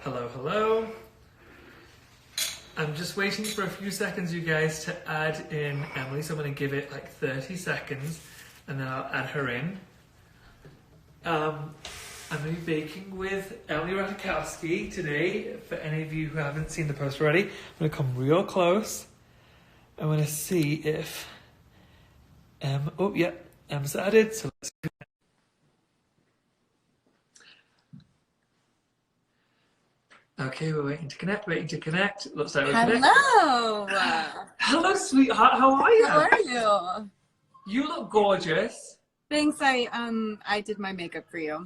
Hello, hello. I'm just waiting for a few seconds, you guys, to add in Emily. So I'm going to give it like 30 seconds and then I'll add her in. I'm going to be baking with Emily Ratajkowski today. For any of you who haven't seen the post already, I'm going to come real close. I'm going to see if M's added. So let's. Okay, we're waiting to connect, Looks like we're connected. Hello! Hello, sweetheart, how are you? How are you? You look gorgeous. Thanks, I did my makeup for you.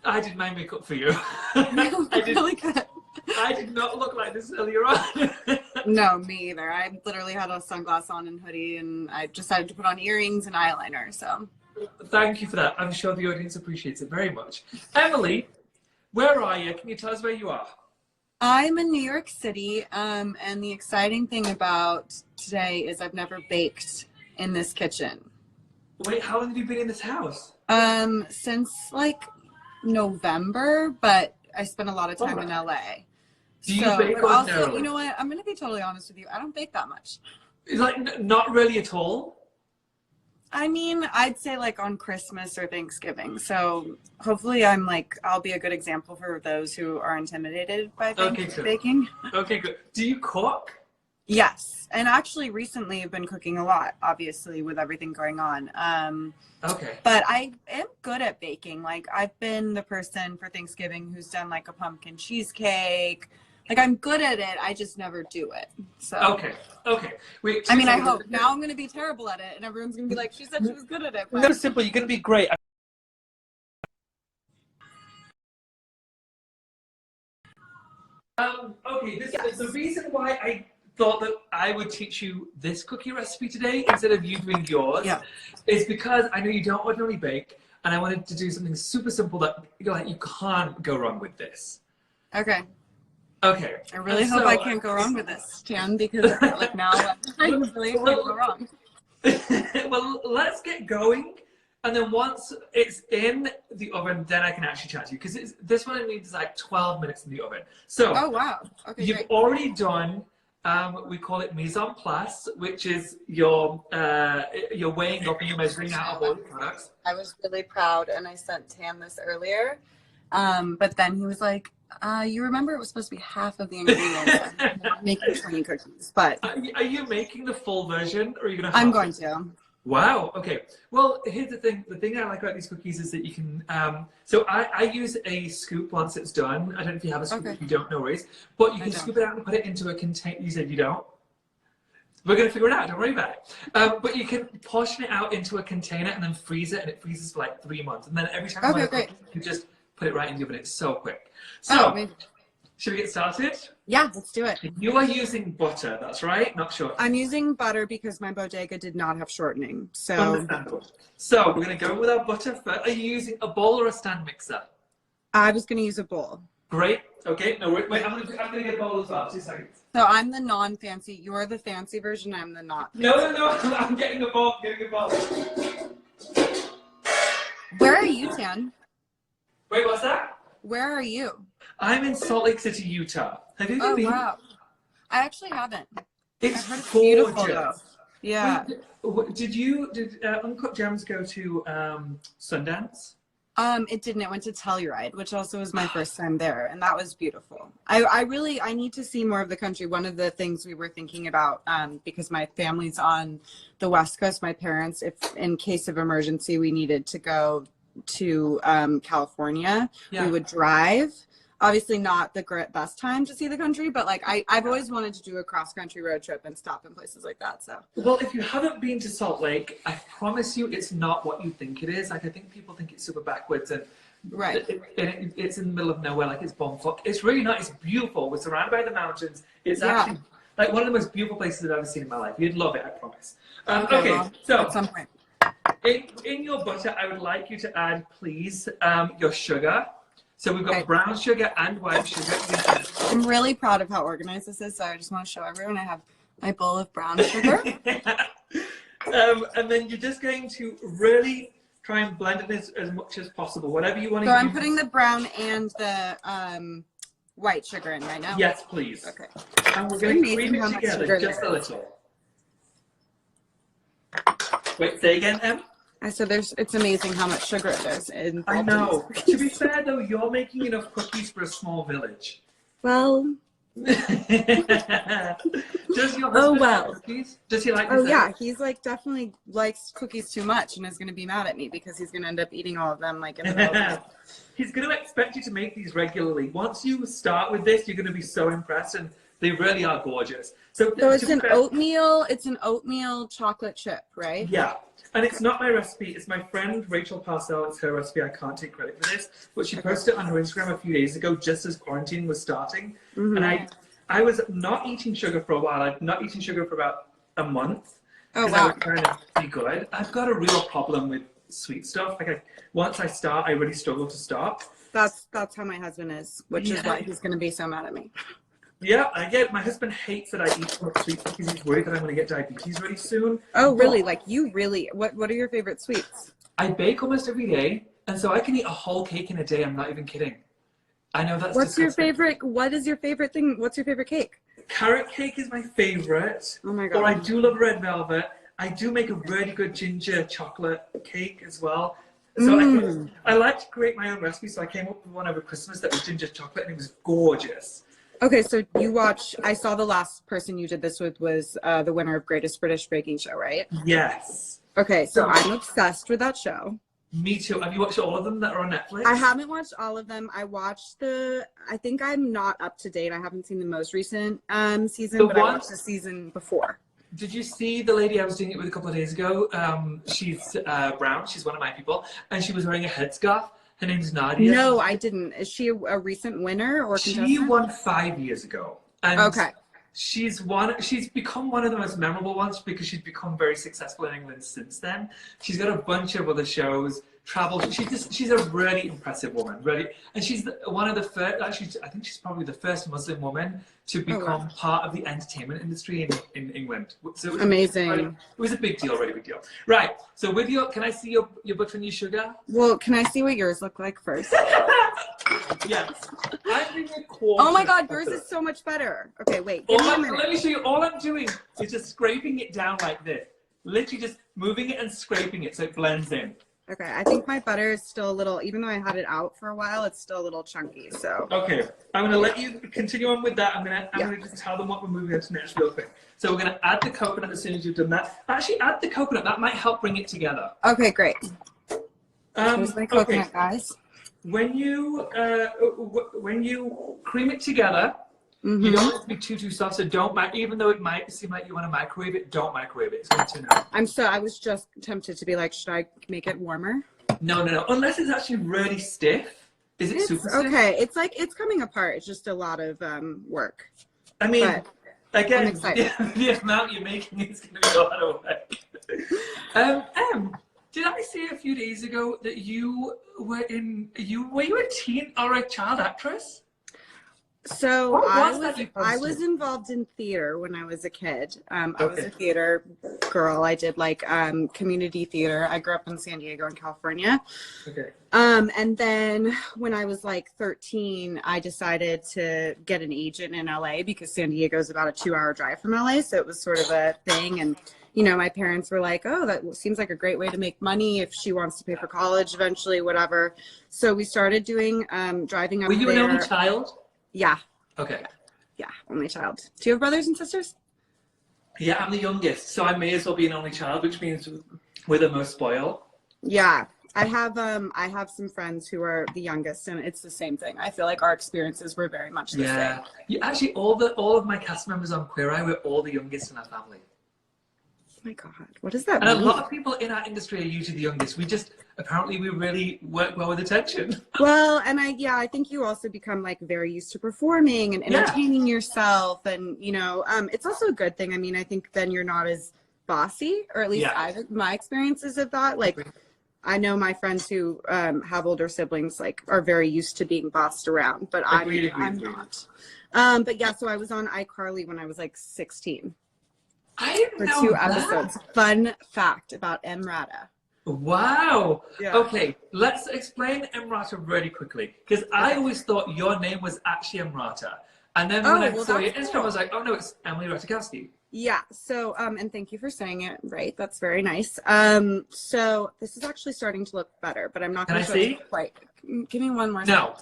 I did my makeup for you. You look really good. I did not look like this earlier on. No, me either. I literally had a sunglass on and hoodie, and I decided to put on earrings and eyeliner, so. Thank you for that. I'm sure the audience appreciates it very much. Emily, where are you? Can you tell us where you are? I'm in New York City, and the exciting thing about today is I've never baked in this kitchen. Wait, how long have you been in this house? Since like November, but I spent a lot of time in LA. Do you bake but also, ordinarily? you know what? I'm gonna be totally honest with you. I don't bake that much. Like, not really at all? I mean, I'd say like on Christmas or Thanksgiving. So hopefully I'll be a good example for those who are intimidated by baking. Okay, good. Do you cook? Yes. And actually recently I've been cooking a lot, obviously, with everything going on. Okay. But I am good at baking. Like, I've been the person for Thanksgiving who's done like a pumpkin cheesecake. Like, I'm good at it. I just never do it. So. Okay. Wait. I mean, I hope. Now I'm going to be terrible at it, and everyone's going to be like, she said she was good at it. But... No, simple. You're going to be great. Okay, the reason why I thought that I would teach you this cookie recipe today instead of you doing yours is because I know you don't ordinarily bake, and I wanted to do something super simple that you can't go wrong with this. Okay. Okay. I really hope I can't go wrong with this, Tian, because like now I really can't go wrong. Well, let's get going, and then once it's in the oven, then I can actually chat to you, because this one needs like 12 minutes in the oven. So. Oh wow. Okay. You've already done. We call it mise en place, which is your weighing up and you're measuring out of all the products. I was really proud, and I sent Tam this earlier, but then he was like, "You remember it was supposed to be half of the ingredients." I'm not making 20 cookies, but are you making the full version, or are you gonna? I'm going to. Wow. Okay. Well, here's the thing. The thing I like about these cookies is that you can. So I use a scoop once it's done. I don't know if you have a scoop. Okay. If you don't, no worries. But you can scoop it out and put it into a container. You said you don't. We're going to figure it out. Don't worry about it. But you can portion it out into a container and then freeze it, and it freezes for like 3 months. And then every time you just put it right in the oven. It's so quick. So, should we get started? Yeah, let's do it. You are using butter, that's right? Not shortening. I'm using butter because my bodega did not have shortening. So. Understandable. So we're going to go with our butter first. Are you using a bowl or a stand mixer? I was going to use a bowl. Great. Okay. No, wait. I'm going to get a bowl as well. 2 seconds. So I'm the non-fancy. You're the fancy version. I'm the not. No. I'm getting a bowl. Where are you, Tan? Wait, what's that? Where are you? I'm in Salt Lake City, Utah. Have you ever been? Oh, wow. I actually haven't. It's beautiful, gorgeous. though. Yeah. Wait, did Uncut Gems go to Sundance? It didn't. It went to Telluride, which also was my first time there, and that was beautiful. I need to see more of the country. One of the things we were thinking about, because my family's on the West Coast, my parents, if in case of emergency we needed to go to California, we would drive. Obviously not the best time to see the country, but like I've always wanted to do a cross-country road trip and stop in places like that. So. Well, if you haven't been to Salt Lake, I promise you it's not what you think it is. Like, I think people think it's super backwards and it's in the middle of nowhere, like it's bumfuck. It's really not. It's beautiful. We're surrounded by the mountains. It's actually like one of the most beautiful places I've ever seen in my life. You'd love it, I promise. Well, so at some point. In your butter, I would like you to add, please, your sugar. So we've got brown sugar and white sugar. I'm really proud of how organized this is, so I just want to show everyone I have my bowl of brown sugar. And then you're just going to really try and blend it as much as possible, whatever you want to So use. I'm putting the brown and the white sugar in right now? Yes, please. Okay. And we're It's going to amazing cream how it much together sugar just there a is. little. Wait, say again, Em? I said it's amazing how much sugar there's in I both know. of these To be cookies. fair, though, you're making enough cookies for a small village. Well, Does your oh husband like well. cookies? Does he like Oh dessert? yeah, he's like definitely likes cookies too much and is gonna be mad at me because he's gonna end up eating all of them like in the middle of the night. He's going to expect you to make these regularly. Once you start with this, you're going to be so impressed, and they really are gorgeous. So it's to an be fair, oatmeal chocolate chip, right? yeah. And it's not my recipe, it's my friend Rachel Parcell. It's her recipe. I can't take credit for this, but she posted it on her Instagram a few days ago, just as quarantine was starting. Mm-hmm. And I was not eating sugar for a while. I've not eaten sugar for about a month. Oh Because I wow. was trying to be good. I've got a real problem with sweet stuff. Like once I start, I really struggle to stop. That's how my husband is, which is Yeah. why he's gonna be so mad at me. Yeah, I get. My husband hates that I eat so much sweets because he's worried that I'm going to get diabetes really soon. Oh But really? Like you really? What are your favorite sweets? I bake almost every day, and so I can eat a whole cake in a day. I'm not even kidding. I know that's What's your disgusting. favorite? What is your favorite thing? What's your favorite cake? Carrot cake is my favorite. Oh my Or I god. do love red velvet. I do make a really good ginger chocolate cake as well. So I like to create my own recipe. So I came up with one over Christmas that was ginger chocolate, and it was gorgeous. Okay, so I saw the last person you did this with was the winner of Greatest British Baking Show, right? Yes. Okay, so I'm obsessed with that show. Me too. Have you watched all of them that are on Netflix? I haven't watched all of them. I watched I think I'm not up to date. I haven't seen the most recent season, but I watched the season before. Did you see the lady I was doing it with a couple of days ago? She's brown. She's one of my people. And she was wearing a headscarf. Her name's Nadia. No, I didn't. Is she a recent winner or contestant? She won 5 years ago. And Okay. She's become one of the most memorable ones because she's become very successful in England since then. She's got a bunch of other shows, travel. She's a really impressive woman, really, and she's one of the first. Actually, I think she's probably the first Muslim woman to become part of the entertainment industry in England. So it was Amazing. It was a big deal, really big deal. Right. So can I see your butter and your sugar? Well, can I see what yours look like first? Yes. I'm doing a quarter. Oh my god, yours is so much better. Okay, wait. Give me a minute. Let me show you. All I'm doing is just scraping it down like this. Literally just moving it and scraping it so it blends in. Okay, I think my butter is still a little, even though I had it out for a while, it's still a little chunky, so. Okay, I'm going to let you continue on with that. I'm going to just tell them what we're moving on to next real quick. So we're going to add the coconut as soon as you've done that. Actually, add the coconut. That might help bring it together. Okay, great. Here's my coconut, guys. When you cream it together, you don't want it to be too soft. So don't, even though it might seem like you want to microwave it, don't microwave it. It's going to turn out. I was just tempted to be like, should I make it warmer? No. Unless it's actually really stiff. Is it super stiff? Okay, it's coming apart. It's just a lot of work. I mean, I'm again, excited. the amount you're making is going to be a lot of work. Did I say a few days ago that were you a teen or a child actress? So What I was that you was posted? involved in theater when I was a kid. I was a theater girl. I did like community theater. I grew up in San Diego in California. Okay. And then when I was like 13, I decided to get an agent in LA because San Diego is about a 2-hour drive from LA. So it was sort of a thing. And, you know, my parents were like, oh, that seems like a great way to make money if she wants to pay for college eventually, whatever. So we started doing driving up Were you there. an only child? Yeah. Okay. Yeah, only child. Do you have brothers and sisters? Yeah, I'm the youngest, so I may as well be an only child, which means we're the most spoiled. Yeah. I have some friends who are the youngest, and it's the same thing. I feel like our experiences were very much the same. Actually, all of my cast members on Queer Eye were all the youngest in our family. Oh my god, what does that And mean? a lot of people in our industry are usually the youngest. We really work well with attention. Well, and I think you also become like very used to performing and entertaining yourself, and you know, it's also a good thing. I mean, I think then you're not as bossy, or at least my experiences of that. Like, I know my friends who have older siblings like are very used to being bossed around, but I'm not. But yeah, so I was on iCarly when I was like 16. I didn't For know 2 that. episodes. Fun fact about Emrata. Wow. Yeah. Okay, let's explain Emrata really quickly. Because I always thought your name was actually Emrata. And then when Oh, I well, saw your that's Instagram, I cool. was like, oh no, it's Emily Ratajkowski. Yeah. So, and thank you for saying it right. That's very nice. So this is actually starting to look better, but I'm not Can going I to show see? you quite. Give me one more No.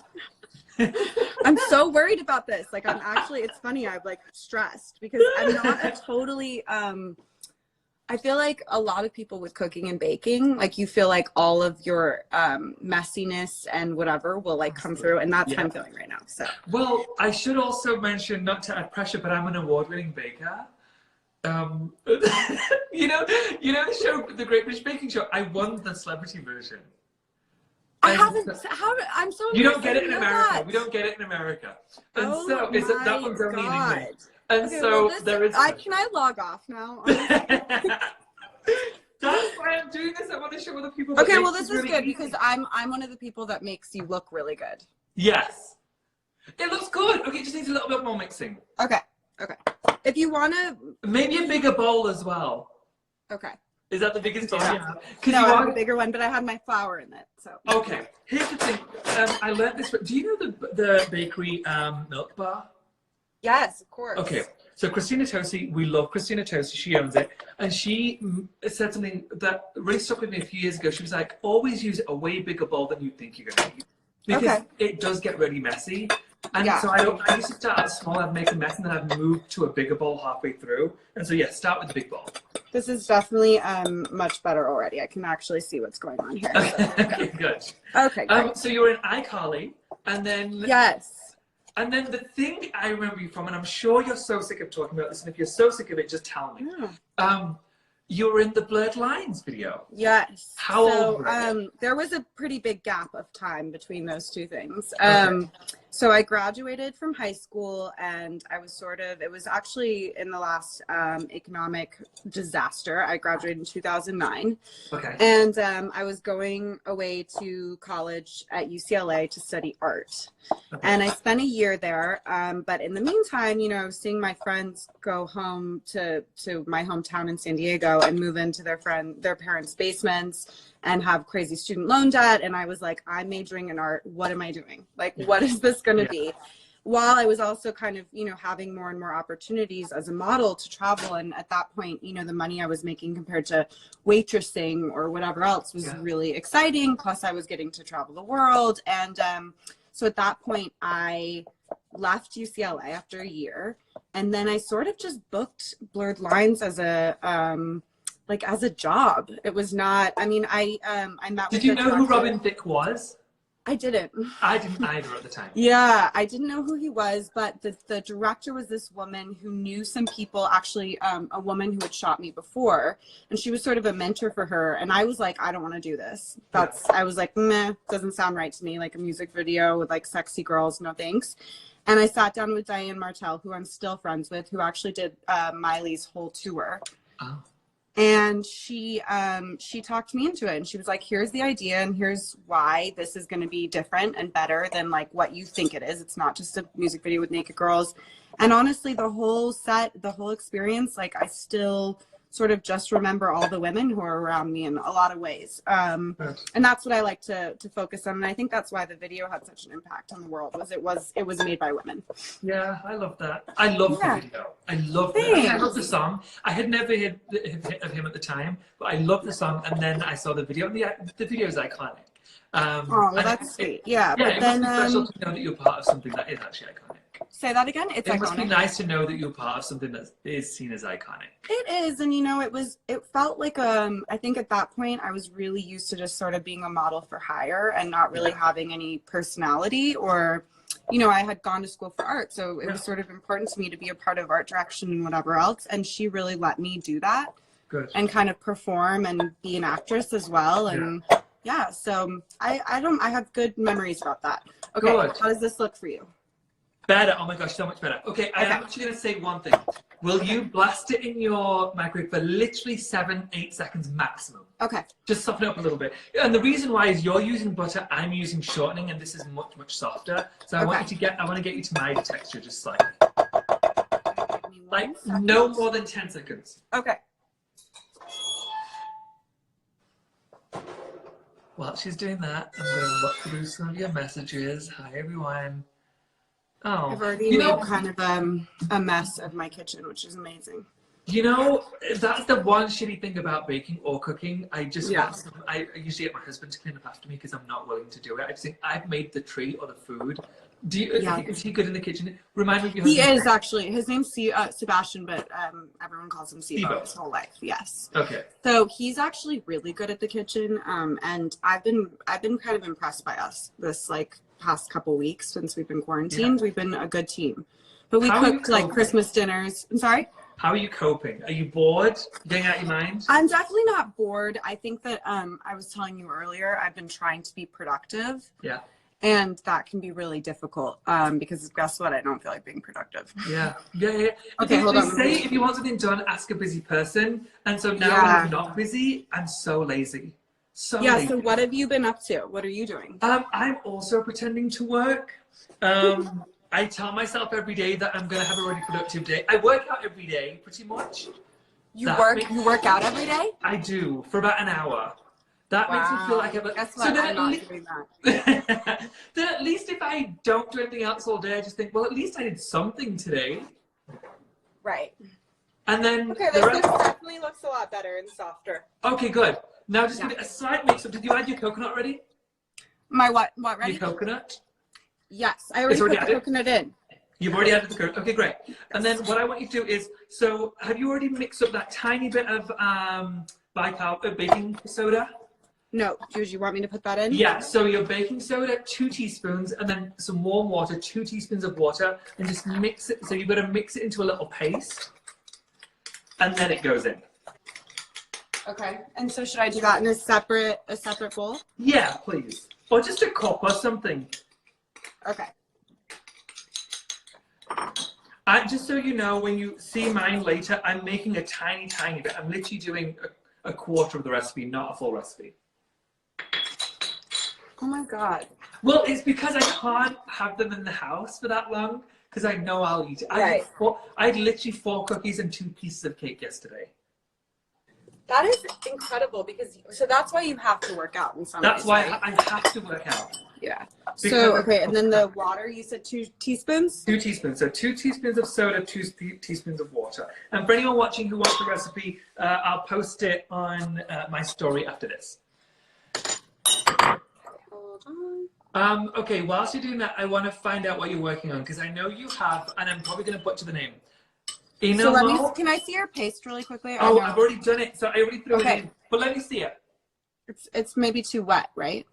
second. I'm so worried about this. Like, I'm actually, it's funny. I'm like stressed because I'm not a totally, I feel like a lot of people with cooking and baking, like you feel like all of your messiness and whatever will like come through, and that's how I'm feeling right now. So, Well, I should also mention, not to add pressure, but I'm an award-winning baker. Um, you know the show, the Great British Baking Show. I won the celebrity version. I And haven't. How? I'm so. you don't get it in know America. that. We don't get it in America. And Oh so it's my that one's only in God. England. And Okay, so well, this, there is. can I log off now? That's why I'm doing this. I want to show other people. That Okay, well, makes this it is really good easy. because I'm one of the people that makes you look really good. Yes, it looks good. Okay, it just needs a little bit more mixing. Okay. Okay. If you want to. Maybe a bigger bowl as well. Okay. Is that the biggest bowl you have? No, I have a bigger one, but I had my flour in it. So. Okay, here's the thing. I learned this. Do you know the bakery Milk Bar? Yes, of course. Okay, so Christina Tosi, we love Christina Tosi. She owns it, and she said something that really stuck with me a few years ago. She was like, "Always use a way bigger bowl than you think you're going to need, because it does get really messy." And so I used to start out small, I'd make a mess, and then I'd move to a bigger bowl halfway through. And so yeah, start with the big bowl. This is definitely much better already. I can actually see what's going on here. Okay, good. Okay, great. So you were in iCarly, and then Yes. And then the thing I remember you from, and I'm sure you're so sick of talking about this, and if you're so sick of it, just tell me. Yeah. You were in the Blurred Lines video. Yes. How old were you? There was a pretty big gap of time between those two things. Okay. So I graduated from high school, and I was it was actually in the last economic disaster. I graduated in 2009. Okay. And I was going away to college at UCLA to study art. Okay. And I spent a year there. But in the meantime, you know, seeing my friends go home to my hometown in San Diego and move into their parents' basements and have crazy student loan debt. And I was like, I'm majoring in art. What am I doing? Like, what is this going to be? While I was also kind of, you know, having more and more opportunities as a model to travel. And at that point, you know, the money I was making compared to waitressing or whatever else was really exciting. Plus I was getting to travel the world. And so at that point, I left UCLA after a year. And then I sort of just booked Blurred Lines as a job. It was not, I mean, I met with Did you know who director. Robin Thicke was? I didn't. I didn't either at the time. Yeah, I didn't know who he was, but the director was this woman who knew some people, actually a woman who had shot me before, and she was sort of a mentor for her. And I was like, I don't want to do this. I was like, meh, doesn't sound right to me, like a music video with like sexy girls, no thanks. And I sat down with Diane Martel, who I'm still friends with, who actually did Miley's whole tour. Oh. And she talked me into it, and she was like, here's the idea, and here's why this is going to be different and better than like what you think it is. It's not just a music video with naked girls. And honestly, the whole experience, like I still sort of just remember all the women who are around me in a lot of ways. And that's what I like to focus on. And I think that's why the video had such an impact on the world, it was made by women. Yeah, I love that. I love the video. I love it. I love the song. I had never heard of him at the time, but I love the song. And then I saw the video, and the video is iconic. Well, that's sweet. Yeah, but it then, must be special to know that you're part of something that is actually iconic. Say that again. It's it iconic. Must be nice to know that you're part of something that is seen as iconic. It is, and you know, it felt like I think at that point I was really used to just sort of being a model for hire and not really having any personality, or you know, I had gone to school for art, so it was sort of important to me to be a part of art direction and whatever else, and she really let me do that. Good. And kind of perform and be an actress as well. And yeah, so I have good memories about that. Okay, good. How does this look for you? Better. Oh my gosh, so much better. Okay, I am actually going to say one thing. Will you blast it in your microwave for literally 7-8 seconds maximum? Okay. Just soften it up a little bit. And the reason why is you're using butter, I'm using shortening, and this is much, much softer. So I want to get you to my texture just slightly. Like no more than 10 seconds. Okay. while she's doing that, I'm going to look through some of your messages. Hi, everyone. Oh, I've already made kind of a mess of my kitchen, which is amazing. You know, that's the one shitty thing about baking or cooking. I just Yeah. want some, I usually get my husband to clean up after me because I'm not willing to do it. I just think I've made the treat or the food. Yeah. Is he good in the kitchen? Remind me of your He husband. is actually. His name's Sebastian, but everyone calls him Sibo Sibo. his whole life. Yes. Okay. So he's actually really good at the kitchen, and I've been kind of impressed by us this like past couple weeks since we've been quarantined. Yeah. We've been a good team, but we How are you cooked like coping? Christmas dinners. I'm sorry. How are you coping? Are you bored? Getting out your mind? I'm definitely not bored. I think that I was telling you earlier, I've been trying to be productive. Yeah. And that can be really difficult because guess what? I don't feel like being productive. Yeah. Yeah. Okay, hold they on. say if you want something done, ask a busy person. And so now when I'm not busy, I'm so lazy. So lazy. So what have you been up to? What are you doing? I'm also pretending to work. I tell myself every day that I'm going to have a really productive day. I work out every day, pretty much. You work out every day? I do, for about an hour. That makes me feel like I'm... Guess what? So I'm not doing that. then at least if I don't do anything else all day, I just think, well, at least I did something today. Right. And then... Okay, this definitely looks a lot better and softer. Okay, good. Now just give it a slight mix-up. Did you add your coconut already? My what ready? Your coconut? Yes, I already put the coconut in. You've already added the coconut. Okay, great. And then what I want you to do is, so have you already mixed up that tiny bit of baking soda? No, do you want me to put that in? Yeah, so your baking soda, 2 teaspoons, and then some warm water, 2 teaspoons of water, and just mix it. So you've got to mix it into a little paste, and then it goes in. Okay, and so should I do that in a separate bowl? Yeah, please. Or just a cup or something. Okay. Just so you know, when you see mine later, I'm making a tiny, tiny bit. I'm literally doing a quarter of the recipe, not a full recipe. Oh my God. Well, it's because I can't have them in the house for that long, because I know I'll eat it. Right. I had literally 4 cookies and 2 pieces of cake yesterday. That is incredible so that's why you have to work out in some That's ways, why right? I have to work out. Yeah. Because So, okay, and then the water, you said 2 teaspoons? 2 teaspoons. So 2 teaspoons of soda, 2 teaspoons of water. And for anyone watching who wants the recipe, I'll post it on my story after this. Hold on. Okay, whilst you're doing that, I want to find out what you're working on, because I know you have, and I'm probably going to butcher the name. So can I see your paste really quickly? Oh, I've already done it. So I already threw it in. But let me see it. It's maybe too wet, right?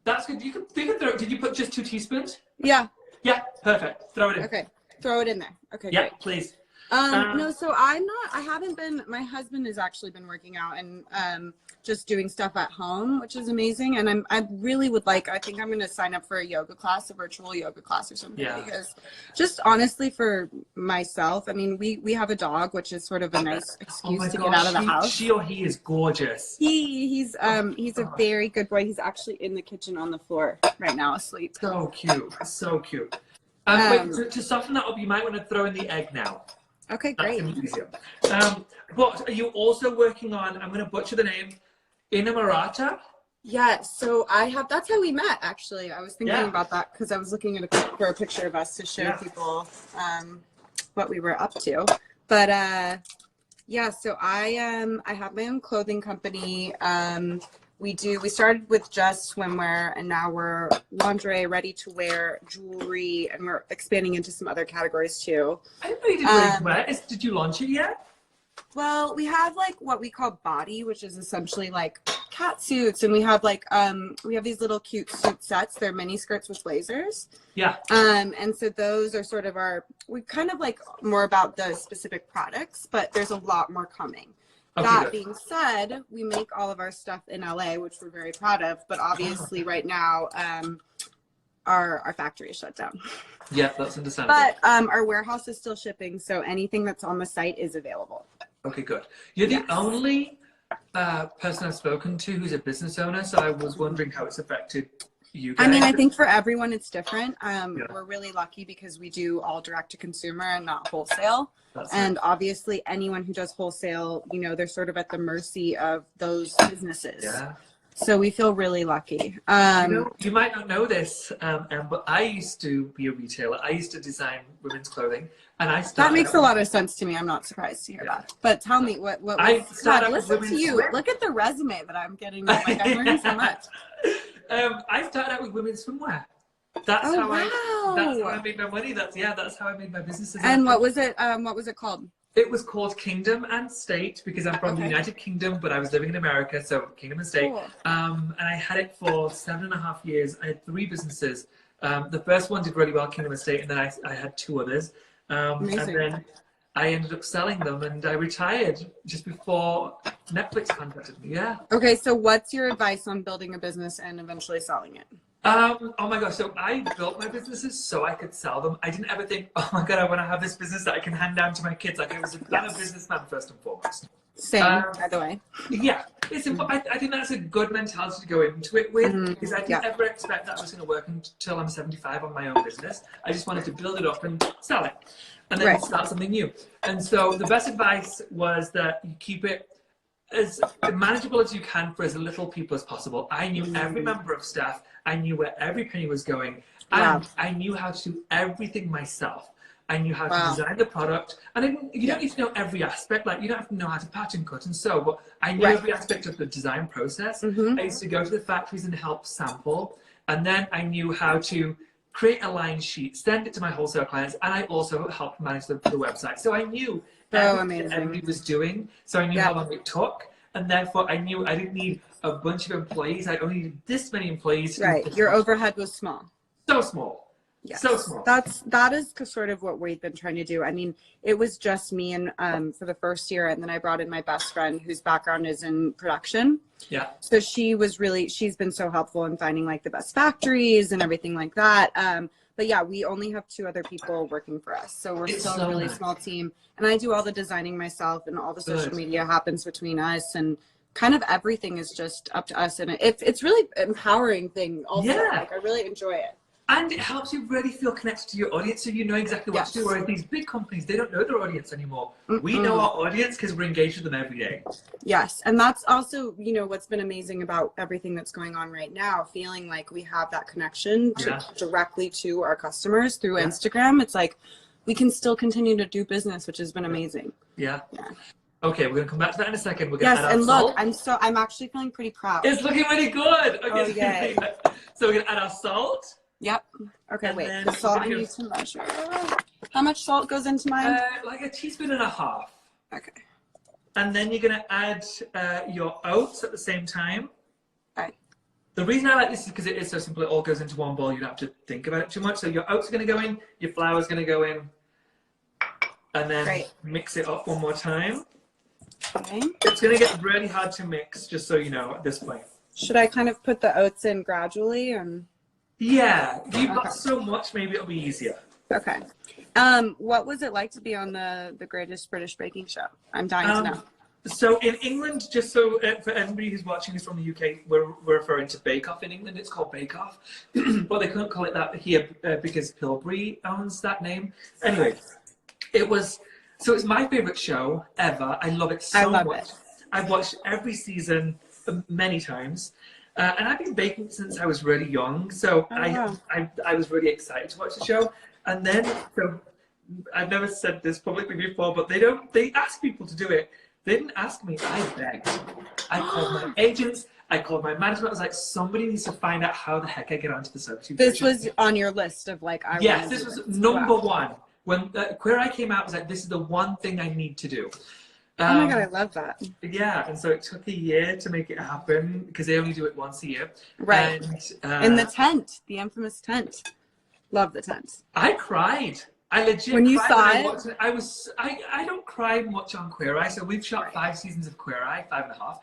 That's good. You can throw it. Did you put just 2 teaspoons? Yeah. Yeah, perfect. Throw it in. Okay. Throw it in there. Okay, Yeah, great. please. No, so I haven't been, my husband has actually been working out and just doing stuff at home, which is amazing. And I really would like, I think I'm going to sign up for a yoga class, a virtual yoga class or something. Yeah. Because just honestly for myself, I mean, we have a dog, which is sort of a nice excuse to get out of the house. She or he is gorgeous. He's a very good boy. He's actually in the kitchen on the floor right now asleep. So cute. So cute. Wait, to soften that up, you might want to throw in the egg now. Okay, That's great. gonna be easier. But are you also working on, I'm going to butcher the name, Inamorata? Yeah, so that's how we met, actually. I was thinking about that because I was looking for a picture of us to show people what we were up to. But so I have my own clothing company. We started with just swimwear, and now we're lingerie, ready to wear, jewelry, and we're expanding into some other categories too. I didn't know you did ready-to-wear. Did you launch it yet? Well, we have like what we call body, which is essentially like cat suits, and we have like we have these little cute suit sets. They're mini skirts with blazers. Yeah. And so those are sort of we kind of like more about the specific products, but there's a lot more coming. Okay, that being said, we make all of our stuff in LA, which we're very proud of, but obviously right now our factory is shut down. Yeah, that's understandable. But our warehouse is still shipping, so anything that's on the site is available. Okay, good. You're the only person I've spoken to who's a business owner, so I was wondering how it's affected you guys. I mean, I think for everyone it's different. We're really lucky because we do all direct to consumer and not wholesale. And obviously anyone who does wholesale, they're sort of at the mercy of those businesses. Yeah. So we feel really lucky. You might not know this, but I used to be a retailer. I used to design women's clothing, and I started. That makes a lot of sense to me. I'm not surprised to hear that. But tell me, what I started God, out with listen to women's you. swim. Look at the resume that I'm getting. Like, I'm learning so much. I started out with women's swimwear. That's Oh, how wow. that's how I made my money. That's how I made my businesses. And what was it? What was it called? It was called Kingdom and State because I'm from the Okay. United Kingdom, but I was living in America, so Kingdom and State. Cool. And I had it for 7.5 years. I had 3 businesses. The first one did really well, Kingdom and State, and then I had 2 others. And then I ended up selling them, and I retired just before Netflix contacted me. Yeah. Okay, so what's your advice on building a business and eventually selling it? Oh my gosh, so I built my businesses so I could sell them. I didn't ever think, oh my God, I want to have this business that I can hand down to my kids. Like, I'm a businessman first and foremost. Same, by the way. Yeah, it's I think that's a good mentality to go into it with, because I didn't ever expect that I was going to work until I'm 75 on my own business. I just wanted to build it up and sell it, and then start something new. And so the best advice was that you keep it as manageable as you can for as little people as possible. I knew every member of staff. I knew where every penny was going, and I knew how to do everything myself. I knew how to design the product, and you don't need to know every aspect. Like, you don't have to know how to pattern, cut, and sew, but I knew every aspect of the design process. I used to go to the factories and help sample, and then I knew how to create a line sheet, send it to my wholesale clients, and I also helped manage the website. So I knew everything everybody was doing, so I knew how long it took, and therefore I knew I didn't need a bunch of employees. I only needed this many employees. Right, your overhead was small. So small. Yes. So small. That is sort of what we've been trying to do. I mean, it was just me and for the first year, and then I brought in my best friend whose background is in production. Yeah. So she's been so helpful in finding like the best factories and everything like that. But yeah, we only have 2 other people working for us. So we're still a really small team. And I do all the designing myself, and all the social media happens between us, and kind of everything is just up to us. And it's really empowering thing also. Yeah. Like, I really enjoy it. And it helps you really feel connected to your audience, so you know exactly what to do. Whereas these big companies, they don't know their audience anymore. We know our audience because we're engaged with them every day. Yes, and that's also, what's been amazing about everything that's going on right now, feeling like we have that connection directly to our customers through Instagram. It's like we can still continue to do business, which has been amazing. Yeah. Okay, we're gonna come back to that in a second. We're gonna add our and salt. look, I'm actually feeling pretty proud. It's looking really good. Okay, Oh, yay. so we're gonna add our salt. Yep. Okay, And wait. then The salt I we're gonna need to measure. How much salt goes into mine? Like 1.5 teaspoons. Okay. And then you're gonna add your oats at the same time. Right. The reason I like this is because it is so simple. It all goes into one bowl. You don't have to think about it too much. So your oats are gonna go in. Your flour is gonna go in. And then mix it up one more time. Okay. It's going to get really hard to mix, just so you know, at this point. Should I kind of put the oats in gradually? Yeah, you've got so much, maybe it'll be easier. Okay. What was it like to be on the Greatest British Baking Show? I'm dying to know. So in England, just so for anybody who's watching this from the UK, we're referring to Bake Off in England. It's called Bake Off, but they couldn't call it that here because Pilbury owns that name. Anyway, it's my favorite show ever. I love it so much. I've watched every season many times. And I've been baking since I was really young, so I was really excited to watch the show. And then, so I've never said this publicly before, but they ask people to do it. They didn't ask me, I begged. I called my agents, I called my management. I was like, somebody needs to find out how the heck I get onto the service. This was on your list of like, yes, this was number one. When Queer Eye came out, I was like, this is the one thing I need to do. Oh my God, I love that. Yeah, and so it took a year to make it happen because they only do it once a year. Right. And, in the tent, the infamous tent. Love the tent. I cried. I legit when you cried saw it. I don't cry much on Queer Eye, so we've shot 5 seasons of Queer Eye, 5.5,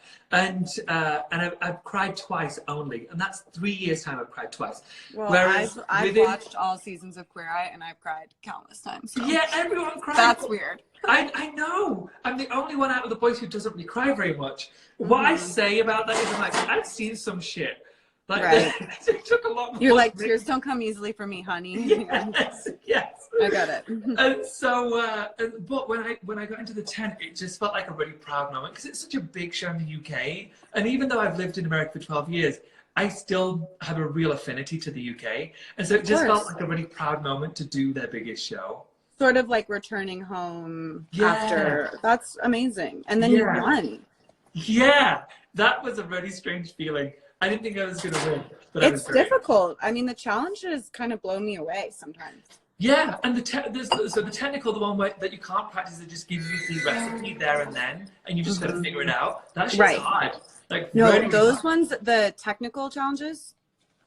and I've cried twice only, and that's 3 years time I've cried twice. Well, whereas I've watched all seasons of Queer Eye and I've cried countless times. So. Yeah, everyone cries. That's weird. I know. I'm the only one out of the boys who doesn't really cry very much. What I say about that is I'm like, I've seen some shit. Like, Right. it took a lot more. You're like, tears don't come easily for me, honey. Yes, yes. I got it. And so, but when I got into the tent, it just felt like a really proud moment because it's such a big show in the UK. And even though I've lived in America for 12 years, I still have a real affinity to the UK. And so it just felt like a really proud moment to do their biggest show. Sort of like returning home Yeah. after. That's amazing. And then you won. Yeah, that was a really strange feeling. I didn't think I was going to win, but I was It's great. difficult. I mean, the challenges kind of blow me away sometimes. Yeah, and the technical, the one that you can't practice, it just gives you the recipe there and then, and you just got to figure it out. That's just hard. Like, No, really those hard. ones, the technical challenges,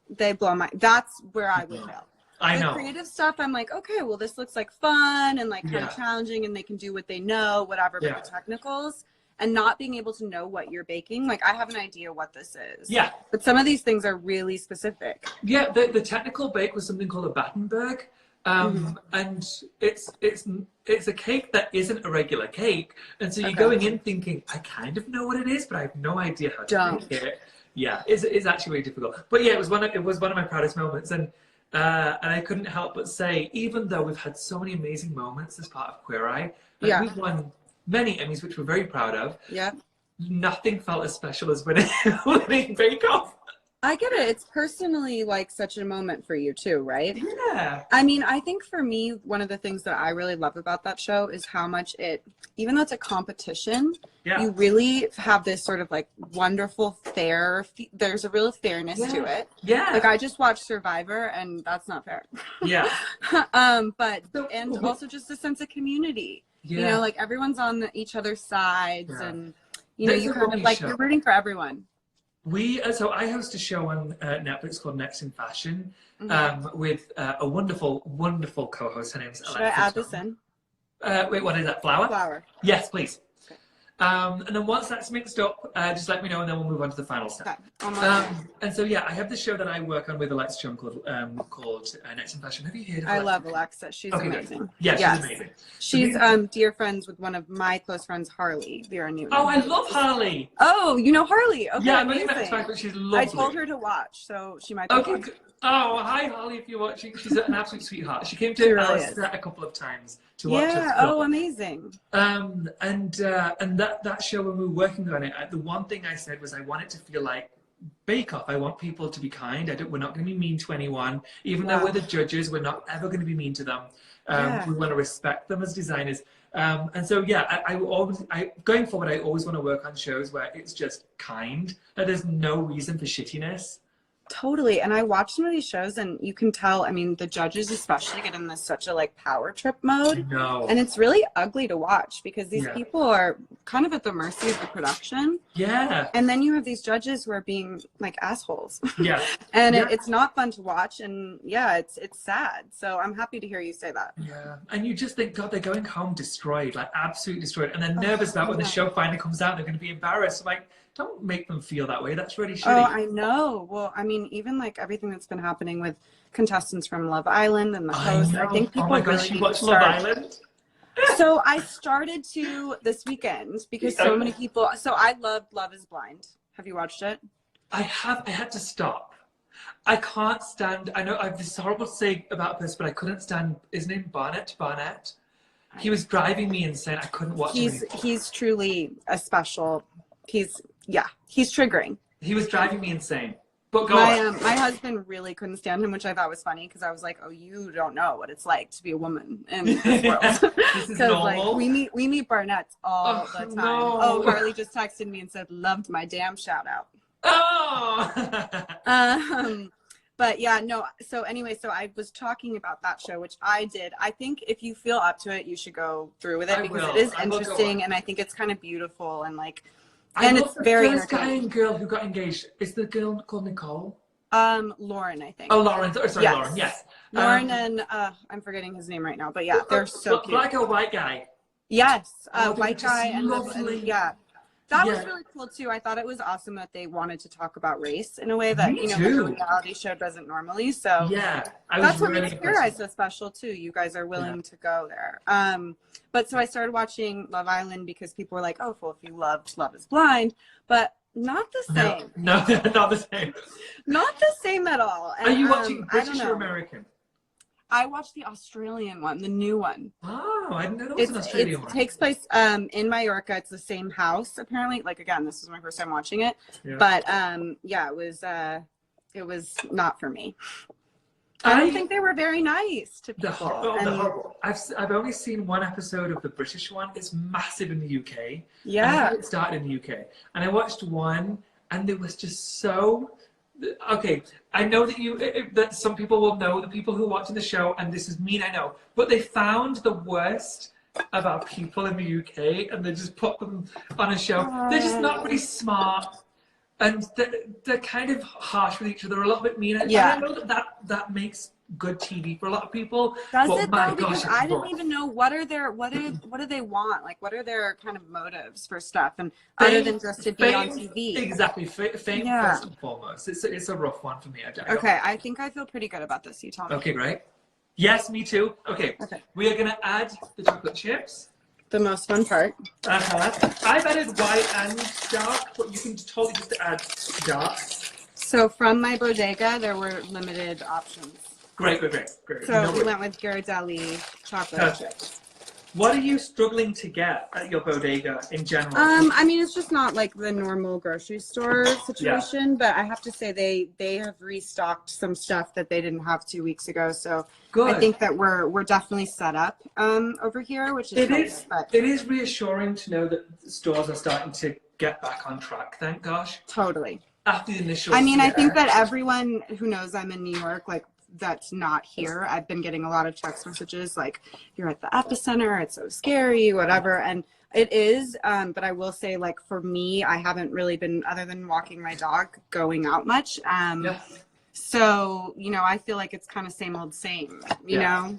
they blow my. That's where I would fail. I know. The creative stuff, I'm like, okay, well, this looks like fun and like kind Yeah. of challenging, and they can do what they know, whatever. Yeah. But the technicals and not being able to know what you're baking, like I have an idea what this is. Yeah. But some of these things are really specific. Yeah, the technical bake was something called a Battenberg, and it's a cake that isn't a regular cake, and so you're going in thinking, I kind of know what it is, but I have no idea how to make it. Yeah, it's actually really difficult. But yeah, it was one of my proudest moments, and I couldn't help but say, even though we've had so many amazing moments as part of Queer Eye, like we've won many Emmys, which we're very proud of. Yeah. Nothing felt as special as winning Bake Off. I get it. It's personally like such a moment for you too, right? Yeah. I mean, I think for me, one of the things that I really love about that show is how much even though it's a competition, you really have this sort of like wonderful, there's a real fairness to it. Yeah. Like I just watched Survivor and that's not fair. Yeah. And also just a sense of community. Yeah. You know, like everyone's on each other's sides and, you know, There's you a kind of lovely like, show. you're rooting for everyone. So I host a show on Netflix called Next in Fashion with a wonderful, wonderful co-host. Her name's Alexa. Should I add this in? Wait, what is that? Flour? Flour. Yes, please. And then once that's mixed up, just let me know, and then we'll move on to the final step. Okay. And so yeah, I have this show that I work on with Alexa Chung called Next in Fashion. Have you heard of I Alexa? love Alexa. She's amazing. Good. Yeah, she's amazing. She's dear friends with one of my close friends, Harley Vera Newton. Oh, I love Harley. Oh, you know Harley? Okay, Yeah, I've only amazing. met her twice, but she's lovely. I told her to watch, so she might be Okay. watching. Oh, hi Harley, if you're watching. She's an absolute sweetheart. She came to She really our set a couple of times to watch us. Yeah. Oh, amazing. And that show, when we were working on it, the one thing I said was I want it to feel like Bake Off. I want people to be kind. We're not going to be mean to anyone. Even though we're the judges, we're not ever going to be mean to them. We want to respect them as designers. And so, yeah, going forward, I always want to work on shows where it's just kind. That there's no reason for shittiness. Totally. And I watch some of these shows and you can tell, I mean, the judges especially get in this such a like power trip mode. No. And it's really ugly to watch because these people are kind of at the mercy of the production. Yeah. And then you have these judges who are being like assholes. Yeah. And it's not fun to watch. And yeah, it's sad. So I'm happy to hear you say that. Yeah. And you just think, God, they're going home destroyed, like absolutely destroyed. And they're nervous about when the show finally comes out, they're going to be embarrassed. I'm like, don't make them feel that way. That's really shitty. Oh, I know. Well, I mean, even like everything that's been happening with contestants from Love Island and the host, I think people oh my gosh, really you need watch to Love start. Island? So I started to this weekend because so many people. So I loved Love Is Blind. Have you watched it? I had to stop. I can't stand. I know this is horrible to say about this, but I couldn't stand. His name Barnett. He was driving me insane. I couldn't watch him. He's truly a special. He's triggering. He was driving me insane. But go on. My husband really couldn't stand him, which I thought was funny because I was like, "Oh, you don't know what it's like to be a woman in this world." This is normal. Like we meet Barnetts all the time. No. Oh, Carly just texted me and said, "Loved my damn shout out." Oh. But yeah, no. So anyway, so I was talking about that show, which I did. I think if you feel up to it, you should go through with it because it is interesting, and I think it's kind of beautiful and like. And it's very first guy and girl who got engaged. Is the girl called Nicole? Lauren, I think. Oh, Lauren. Sorry, Yes. Lauren. Yes. Lauren and I'm forgetting his name right now, but yeah, they're so cute. Like a white guy. Yes, Oh, white they're guy just and lovely. that was really cool too. I thought it was awesome that they wanted to talk about race in a way that Me the too. reality show doesn't normally. So Yeah, that's what really makes Queer Eye so special too. You guys are willing to go there. But so I started watching Love Island because people were like, "Oh, well, if you loved Love Is Blind," but Not the No, same. no, not the same. Not the same at all. And, Are you watching I don't British or know. American? I watched the Australian one, the new one. Oh, I didn't know there was an Australian It one. takes place in Mallorca. It's the same house apparently. Like again, this is my first time watching it. Yeah. But yeah, it was not for me. I don't think they were very nice to The people. horrible. I've only seen one episode of the British one. It's massive in the UK. Yeah. It started in the UK, and I watched one, and it was just so. Okay, I know that that some people will know, the people who are watching the show, and this is mean, I know, but they found the worst of our people in the UK, and they just put them on a show. They're just not really smart. And they're kind of harsh with each other, a little bit mean. Yeah. And I know that makes good TV for a lot of people. Does but it my though? gosh, Because I didn't even know what do they want? Like what are their kind of motives for stuff, and other than just to be on TV? Exactly, fame Yeah. first and foremost. It's a rough one for me. Okay, I think I feel pretty good about this. You tell me. Okay, great. Yes, me too. Okay. We are gonna add the chocolate chips. The most fun part. I've added white and dark, but you can totally just add dark. So from my bodega, there were limited options. Great. So we went with Ghirardelli chocolate chips. What are you struggling to get at your bodega in general? I mean, it's just not like the normal grocery store situation, but I have to say they have restocked some stuff that they didn't have 2 weeks ago. So Good. I think that we're definitely set up over here, which is nice. But it is reassuring to know that stores are starting to get back on track. Thank gosh. Totally. After the initial. I mean, I think that everyone who knows I'm in New York, like that's not here. I've been getting a lot of text messages like, you're at the epicenter, it's so scary, whatever. And it is, but I will say, like, for me, I haven't really been, other than walking my dog, going out much. So, you know, I feel like it's kind of same old same, you know?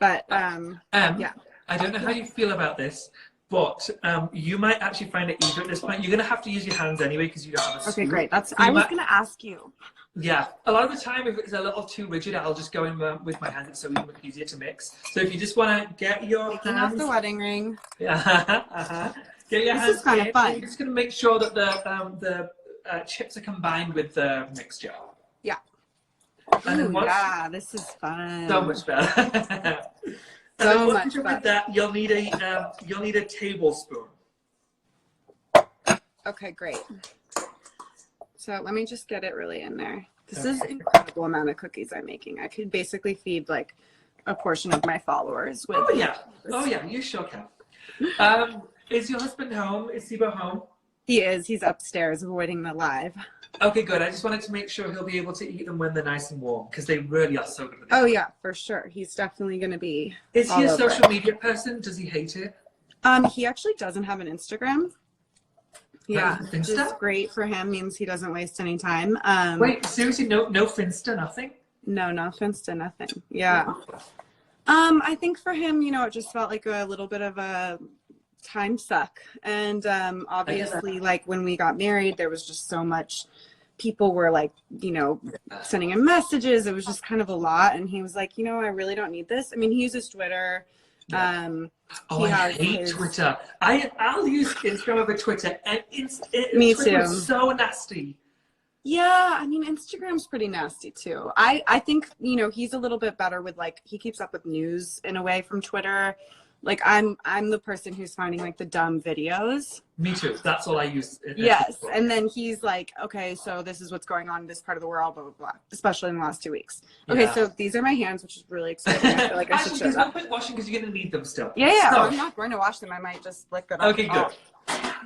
But, yeah. I don't know how you feel about this, but you might actually find it easier at this point. You're going to have to use your hands anyway because you don't have a spoon. Okay, great. I was going to ask you. Yeah, a lot of the time, if it's a little too rigid, I'll just go in with my hands. It's so easier to mix. So if you just want to get your Taking off the wedding ring. Yeah, get your hands. This is kind of fun. You're just going to make sure that the chips are combined with the mixture. Yeah. And Ooh, yeah, this is fun. So much better. So much fun. With that, you'll need a tablespoon. Okay, great. So let me just get it really in there. This is an incredible amount of cookies I'm making. I could basically feed like a portion of my followers with. Oh yeah, you sure can. Is your husband home? Is Sibo home? He is. He's upstairs avoiding the live. Okay, good. I just wanted to make sure he'll be able to eat them when they're nice and warm because they really are so good. Oh yeah, for sure. He's definitely going to be. Is he a social media person? Does he hate it? He actually doesn't have an Instagram. Yeah, which is great for him. Means he doesn't waste any time. Wait, seriously, no Finsta, nothing? No Finsta, nothing. Yeah. I think for him, you know, it just felt like a little bit of a time suck. And obviously, like when we got married, there was just so much. People were like, you know, sending him messages. It was just kind of a lot. And he was like, you know, I really don't need this. I mean, he uses Twitter. I hate Twitter. I'll use Instagram over Twitter, and Me Twitter too. is so nasty. Yeah, I mean Instagram's pretty nasty too. I think, you know, he's a little bit better with like he keeps up with news in a way from Twitter. Like I'm the person who's finding like the dumb videos. Me too. That's all I use. Yes, and then he's like, okay, so this is what's going on in this part of the world, blah blah blah. Especially in the last 2 weeks. Okay, so these are my hands, which is really exciting. I feel like I should show there's them. no point washing because you're gonna need them still. Yeah. So, I'm not going to wash them. I might just lick them up. okay, good.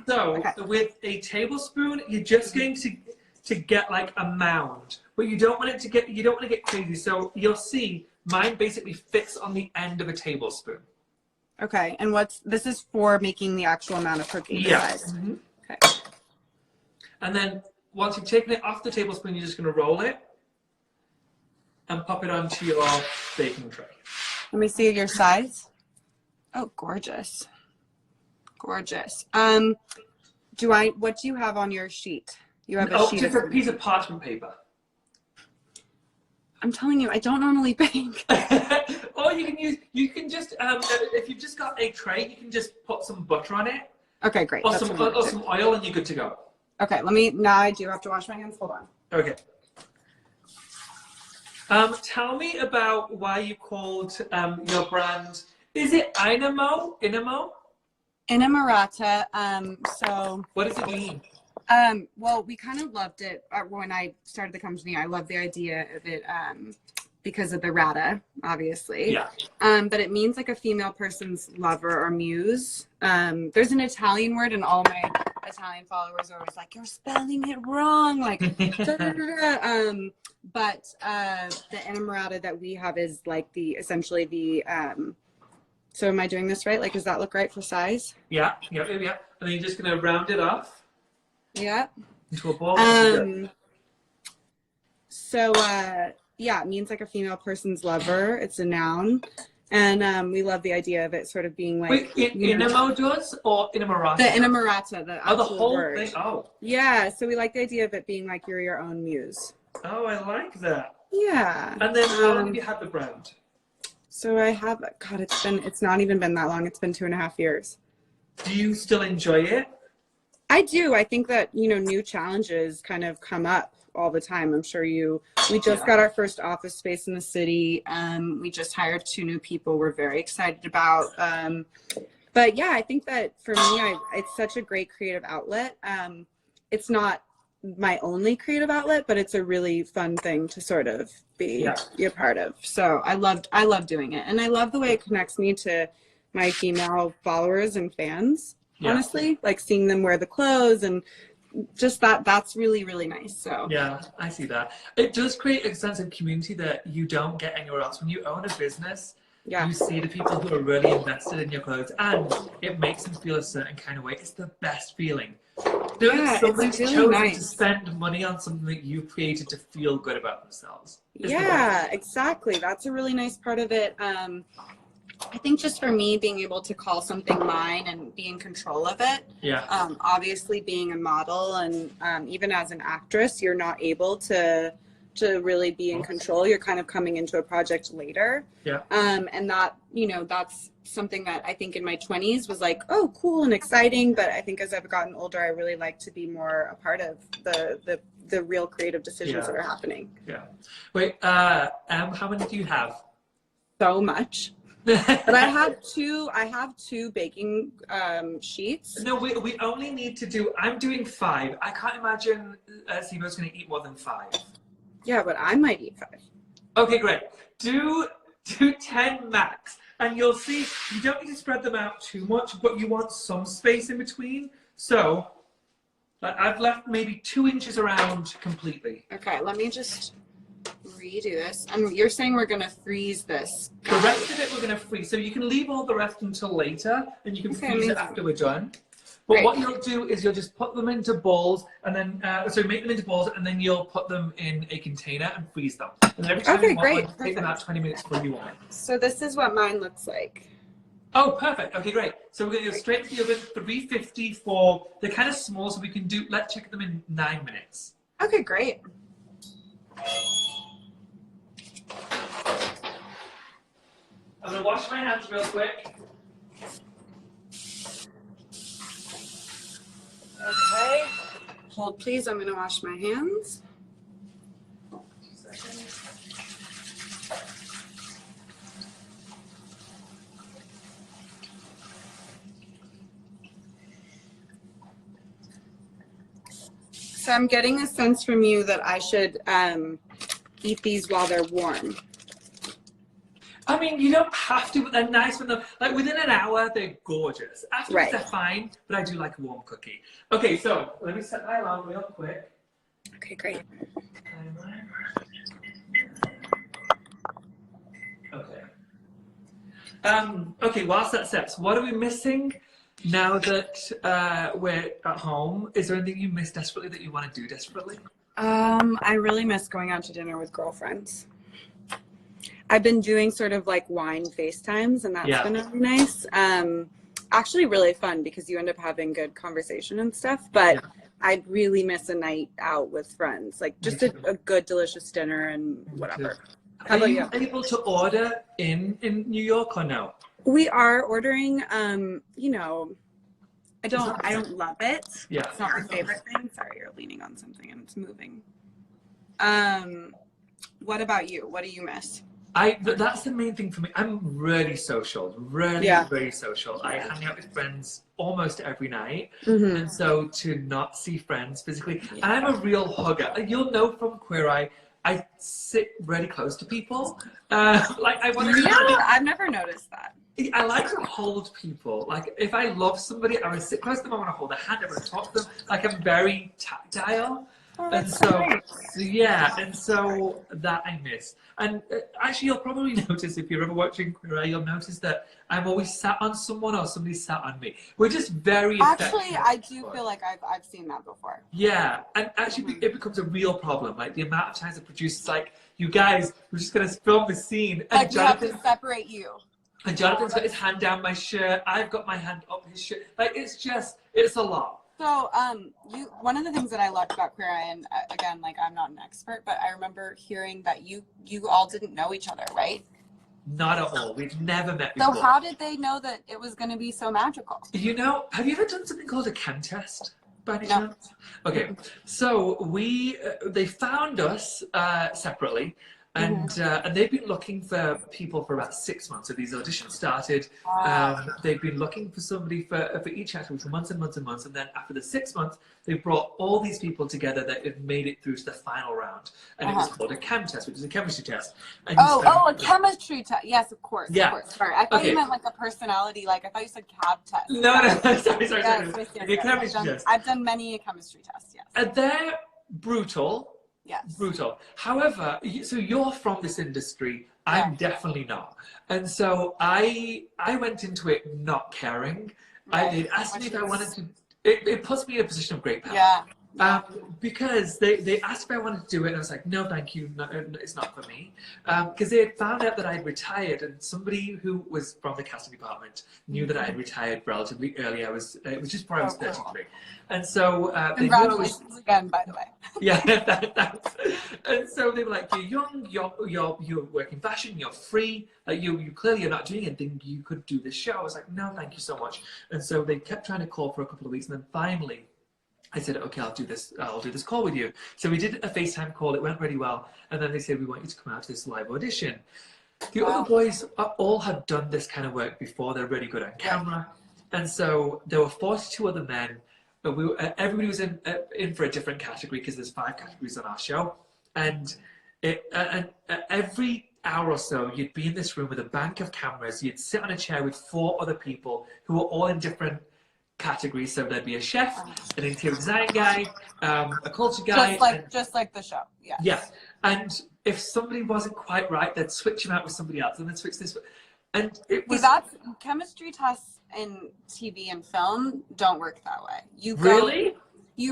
So with a tablespoon, you're just going to get like a mound, but you don't want to get crazy. So you'll see mine basically fits on the end of a tablespoon. Okay, and this is for making the actual amount of cookies. Yes. Okay. And then once you've taken it off the tablespoon, you're just going to roll it and pop it onto your baking tray. Let me see your size. Oh, gorgeous. Gorgeous. What do you have on your sheet? You have a sheet just a piece of parchment paper. I'm telling you, I don't normally bake. Or you can just, if you've just got a tray, you can just put some butter on it. Okay, great. Or some oil and you're good to go. Okay, now I do have to wash my hands. Hold on. Okay. Tell me about why you called your brand. Is it Inamo? Inamo? Inamorata. So What does it mean? well, we kind of loved it when I started the company. I loved the idea of it because of the rata, obviously. Yeah. But it means like a female person's lover or muse. There's an Italian word, and all my Italian followers are always like, "You're spelling it wrong." Like, da, da, da, da. But the Inamorata that we have is like essentially the. So am I doing this right? Like, does that look right for size? Yeah. And then you're just gonna round it off. Yeah. Into a ball. So yeah, it means like a female person's lover. It's a noun. And we love the idea of it sort of being like... Wait, Inamo does or Inamorata? The Inamorata, the actual the whole word. thing? Oh. Yeah, so we like the idea of it being like you're your own muse. Oh, I like that. Yeah. And then how long have you had the brand? So I have, God, it's not even been that long. It's been 2.5 years. Do you still enjoy it? I do. I think that, new challenges kind of come up all the time. I'm sure we just got our first office space in the city. We just hired 2 new people we're very excited about. But yeah, I think that for me, it's such a great creative outlet. It's not my only creative outlet, but it's a really fun thing to sort of be a part of. So I love doing it. And I love the way it connects me to my female followers and fans. Honestly, like seeing them wear the clothes and just that's really, really nice. So yeah, I see that. It does create a sense of community that you don't get anywhere else. When you own a business, you see the people who are really invested in your clothes, and it makes them feel a certain kind of way. It's the best feeling. Somebody's really chosen to spend money on something that you created to feel good about themselves. Yeah, exactly. That's a really nice part of it. I think just for me, being able to call something mine and be in control of it. Yeah. Obviously, being a model and even as an actress, you're not able to really be in control. You're kind of coming into a project later. Yeah. And that, that's something that I think in my 20s was like, oh, cool and exciting. But I think as I've gotten older, I really like to be more a part of the real creative decisions that are happening. Yeah. Wait, how many do you have? So much. But I have two baking sheets. No, we only need to do. I'm doing 5. I can't imagine Sibo's going to eat more than 5. Yeah, but I might eat 5. Okay, great. Do 10 max, and you'll see. You don't need to spread them out too much, but you want some space in between. So, I've left maybe 2 inches around completely. Okay, let me just redo this. And you're saying we're gonna freeze this. The rest of it we're gonna freeze. So you can leave all the rest until later, and you can freeze it after we're done. But what you'll do is you'll just put them into balls, and then make them into balls, and then you'll put them in a container and freeze them. And every time you want one, take them out 20 minutes before you want it. So this is what mine looks like. Oh, perfect. Okay, great. So we're gonna go straight to the oven, 350 for. They're kind of small, so we can do. Let's check them in 9 minutes. Okay, great. I'm gonna wash my hands real quick. Okay. Hold, please. I'm gonna wash my hands. 2 seconds. So I'm getting a sense from you that I should eat these while they're warm. I mean, you don't have to, but they're nice when they're, like, within an hour, they're gorgeous. Afterwards, they're fine, but I do like a warm cookie. Okay, so let me set my alarm real quick. Okay, great. Okay. Okay, whilst that sets, what are we missing now that we're at home? Is there anything you miss desperately that you want to do desperately? I really miss going out to dinner with girlfriends. I've been doing sort of like wine FaceTimes, and that's been really nice. Actually really fun because you end up having good conversation and stuff, but I'd really miss a night out with friends, like just a good, delicious dinner and whatever. How about you? Are you able to order in New York or no? We are ordering, I don't love it. Yeah. It's not my favorite thing. Sorry, you're leaning on something and it's moving. What about you? What do you miss? That's the main thing for me. I'm really social, very social. I hang out with friends almost every night, and so to not see friends physically, and I'm a real hugger. You'll know from Queer Eye, I sit really close to people. Like I want to. Yeah, I've never noticed that. I like to hold people. Like if I love somebody, I want to sit close to them. I want to hold their hand. I want to talk to them. Like I'm very tactile. Oh, And so yeah, and so that I miss. And actually, you'll probably notice if you're ever watching Queer Eye, you'll notice that I'm always sat on someone or somebody sat on me. We're just very actually, I do feel like I've seen that before. Yeah, and actually, it becomes a real problem. Like the amount of times the producer's like, "You guys, we're just gonna film the scene," and like we have to separate you. And Jonathan's got his hand down my shirt. I've got my hand up his shirt. Like it's a lot. So, one of the things that I loved about Queer Eye, and again, like I'm not an expert, but I remember hearing that you all didn't know each other, right? Not at all. We've never met before. So how did they know that it was going to be so magical? You know, have you ever done something called a chem test by any chance? Okay, so they found us separately. And they've been looking for people for about 6 months. So these auditions started. They've been looking for somebody for each actor for months and months and months. And then after the 6 months, they brought all these people together that had made it through to the final round. And it was called a chem test, which is a chemistry test. And a chemistry test. Yes, of course. Yeah. Of course. Sorry, I thought you meant like a personality. Like I thought you said cab test. No, sorry. Yes, Chemistry test. I've done many a chemistry tests. Yes. And they're brutal. Yes. Brutal. However, so you're from this industry. I'm definitely not. And so I went into it not caring. It asked me if I wanted to. It puts me in a position of great power. Yeah. Because they asked if I wanted to do it, and I was like, no, thank you, no, it's not for me. Because they had found out that I had retired, and somebody who was from the casting department knew that I had retired relatively early. It was just before I was 33. And so they knew I was... again, by the way. Yeah, and so they were like, you're young, you're working fashion, you're free, like you clearly are not doing anything, you could do this show. I was like, no, thank you so much. And so they kept trying to call for a couple of weeks, and then finally I said, okay, I'll do this call with you. So we did a FaceTime call, it went really well, and then they said, we want you to come out to this live audition. The other boys all had done this kind of work before, they're really good on camera, and so there were 42 other men. But everybody was in for a different category because there's 5 categories on our show, and every hour or so you'd be in this room with a bank of cameras. You'd sit on a chair with 4 other people who were all in different categories. So there'd be a chef, an interior design guy, a culture guy, just like the show. Yeah. Yeah, and if somebody wasn't quite right, they'd switch him out with somebody else, and then switch this. And it was that's chemistry tests in TV and film don't work that way. You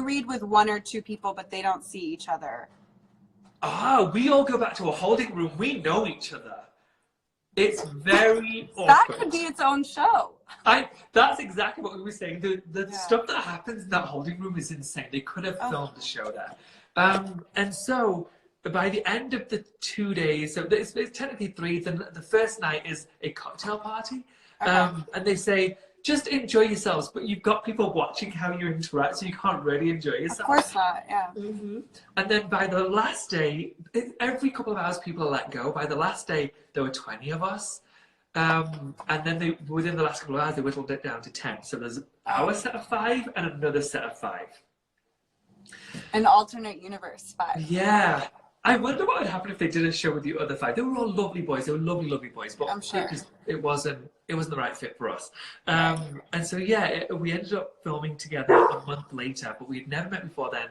read with 1 or 2 people, but they don't see each other. We all go back to a holding room. We know each other. It's very awkward. That could be its own show. That's exactly what we were saying. The stuff that happens in that holding room is insane. They could have filmed the show there. And so by the end of the 2 days, so it's technically 3, the first night is a cocktail party. And they say, just enjoy yourselves, but you've got people watching how you interact, so you can't really enjoy yourself. Of course not, yeah. And then by the last day, every couple of hours people are let go. By the last day, there were 20 of us. And then within the last couple of hours, they whittled it down to 10. So there's our set of 5 and another set of 5. An alternate universe 5. Yeah. I wonder what would happen if they did a show with the other 5. They were all lovely boys. They were lovely, lovely boys. But I'm sure. it wasn't the right fit for us. And so, we ended up filming together a month later, but we had never met before then.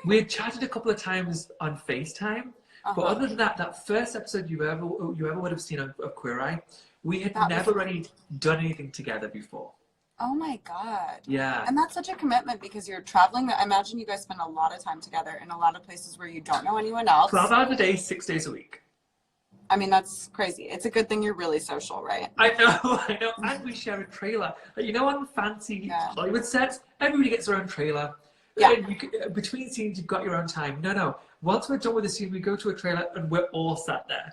We had chatted a couple of times on FaceTime. But other than that first episode you ever would have seen of Queer Eye, we had never really done anything together before. Oh my God. Yeah. And that's such a commitment because you're traveling. I imagine you guys spend a lot of time together in a lot of places where you don't know anyone else. 12 hours a day, 6 days a week. I mean, that's crazy. It's a good thing you're really social, right? I know. And we share a trailer. You know, on fancy Hollywood sets, everybody gets their own trailer. Yeah. And between scenes, you've got your own time. No. Once we're done with the scene, we go to a trailer and we're all sat there.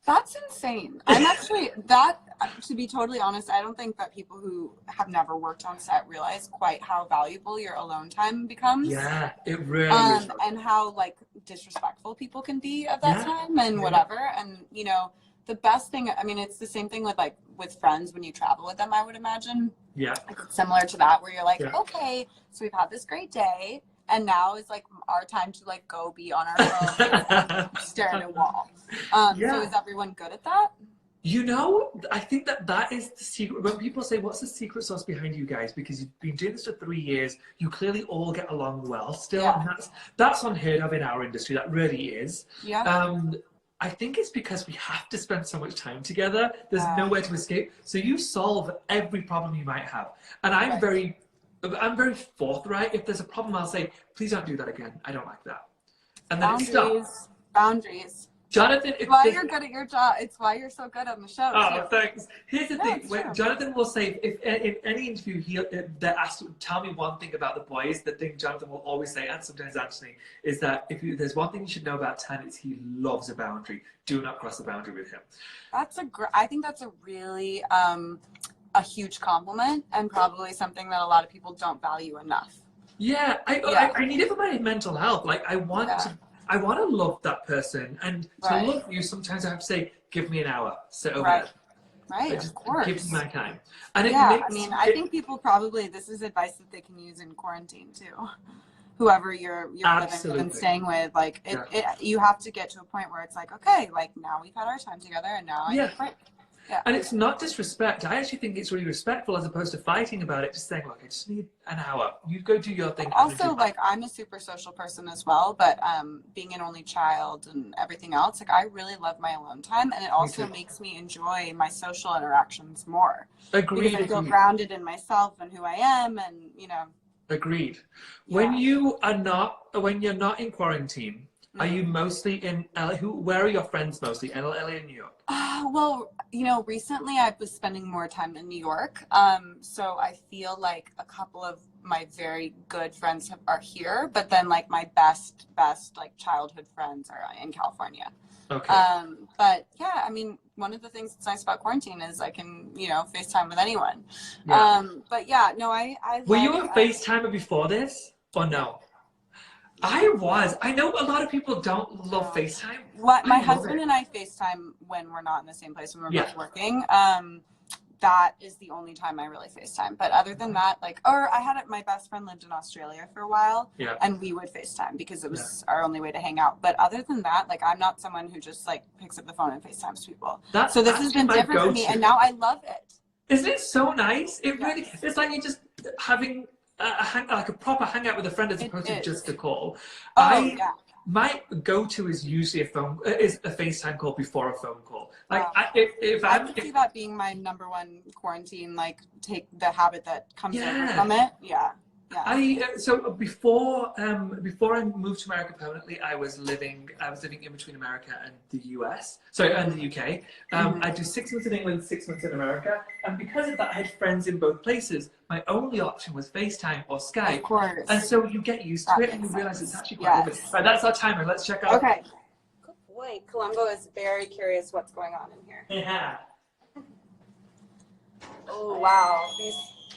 That's insane. I'm actually that to be totally honest, I don't think that people who have never worked on set realize quite how valuable your alone time becomes. Yeah, it really is. And how like disrespectful people can be of that Yeah. time and Yeah. whatever. And you know, the best thing, I mean, it's the same thing with like with friends when you travel with them, I would imagine. Yeah. Like it's similar to that where you're like, Yeah. okay, so we've had this great day and now is like our time to like go be on our phone and stare at a wall. Yeah. So is everyone good at that? You know, I think that is the secret. When people say, what's the secret sauce behind you guys? Because you've been doing this for 3 years, you clearly all get along well still. Yeah. And that's unheard of in our industry. That really is. Yeah. I think it's because we have to spend so much time together. There's Yeah. nowhere to escape. So you solve every problem you might have. And I'm Right. very forthright. If there's a problem, I'll say, please don't do that again. I don't like that. And then it stops. Boundaries. Jonathan, It's why you're good at your job. It's why you're so good on the show. Oh, too. thanks. Here's the thing. it's When true. Jonathan will say, if in any interview they're asked, tell me one thing about the boys, the thing Jonathan will always say, and sometimes Anthony, is that there's one thing you should know about Tan, is he loves a boundary. Do not cross the boundary with him. I think that's a really a huge compliment and probably something that a lot of people don't value enough. Yeah, I need it for my mental health. Like I want to love that person, and to Right. love you, sometimes I have to say, give me an hour, sit over Right. there. Right, Just of course. give me my time. And it Yeah, makes, I mean, I think people probably, this is advice that they can use in quarantine too. Whoever you're living with Absolutely. and staying with, like, you have to get to a point where it's like, okay, like now we've had our time together and now I need a break. Yeah. And it's not disrespect. I actually think it's really respectful as opposed to fighting about it. Just saying, look, I just need an hour. You go do your thing. Also, like, I'm a super social person as well, but being an only child and everything else, like, I really love my alone time, and it also makes me enjoy my social interactions more. Agreed. Because I feel grounded in myself and who I am, and you know. Agreed. Yeah. When you're not in quarantine, are you mostly in LA? Where are your friends mostly? LA and New York? Well, you know, recently I was spending more time in New York. So I feel like a couple of my very good friends are here, but then like my best like childhood friends are in California. Okay. But yeah, I mean, one of the things that's nice about quarantine is I can, you know, FaceTime with anyone. Yeah. But yeah, no, I Were you a FaceTimer before this or no? I was. I know a lot of people don't love FaceTime. My husband and I FaceTime when we're not in the same place, when we're both working. That is the only time I really FaceTime. But other than that, like, or I had my best friend lived in Australia for a while, and we would FaceTime because it was our only way to hang out. But other than that, like, I'm not someone who just like picks up the phone and FaceTimes people. So this has been different for me, and now I love it. Isn't it so nice? It really. It's like you're just having like a proper hangout with a friend as opposed to just a call. My go-to is usually a FaceTime call before a phone call. Like if I can see that being my number one quarantine, like take the habit that comes over from it. Yeah. So before I moved to America permanently, I was living in between America and the US. Sorry, and the UK. I do 6 months in England, 6 months in America, and because of that, I had friends in both places. My only option was FaceTime or Skype. Of course. And so you get used to it, and you realize it's actually quite good. Right, that's our timer. Let's check out. Okay. Good boy. Columbo is very curious what's going on in here. Yeah. Oh wow!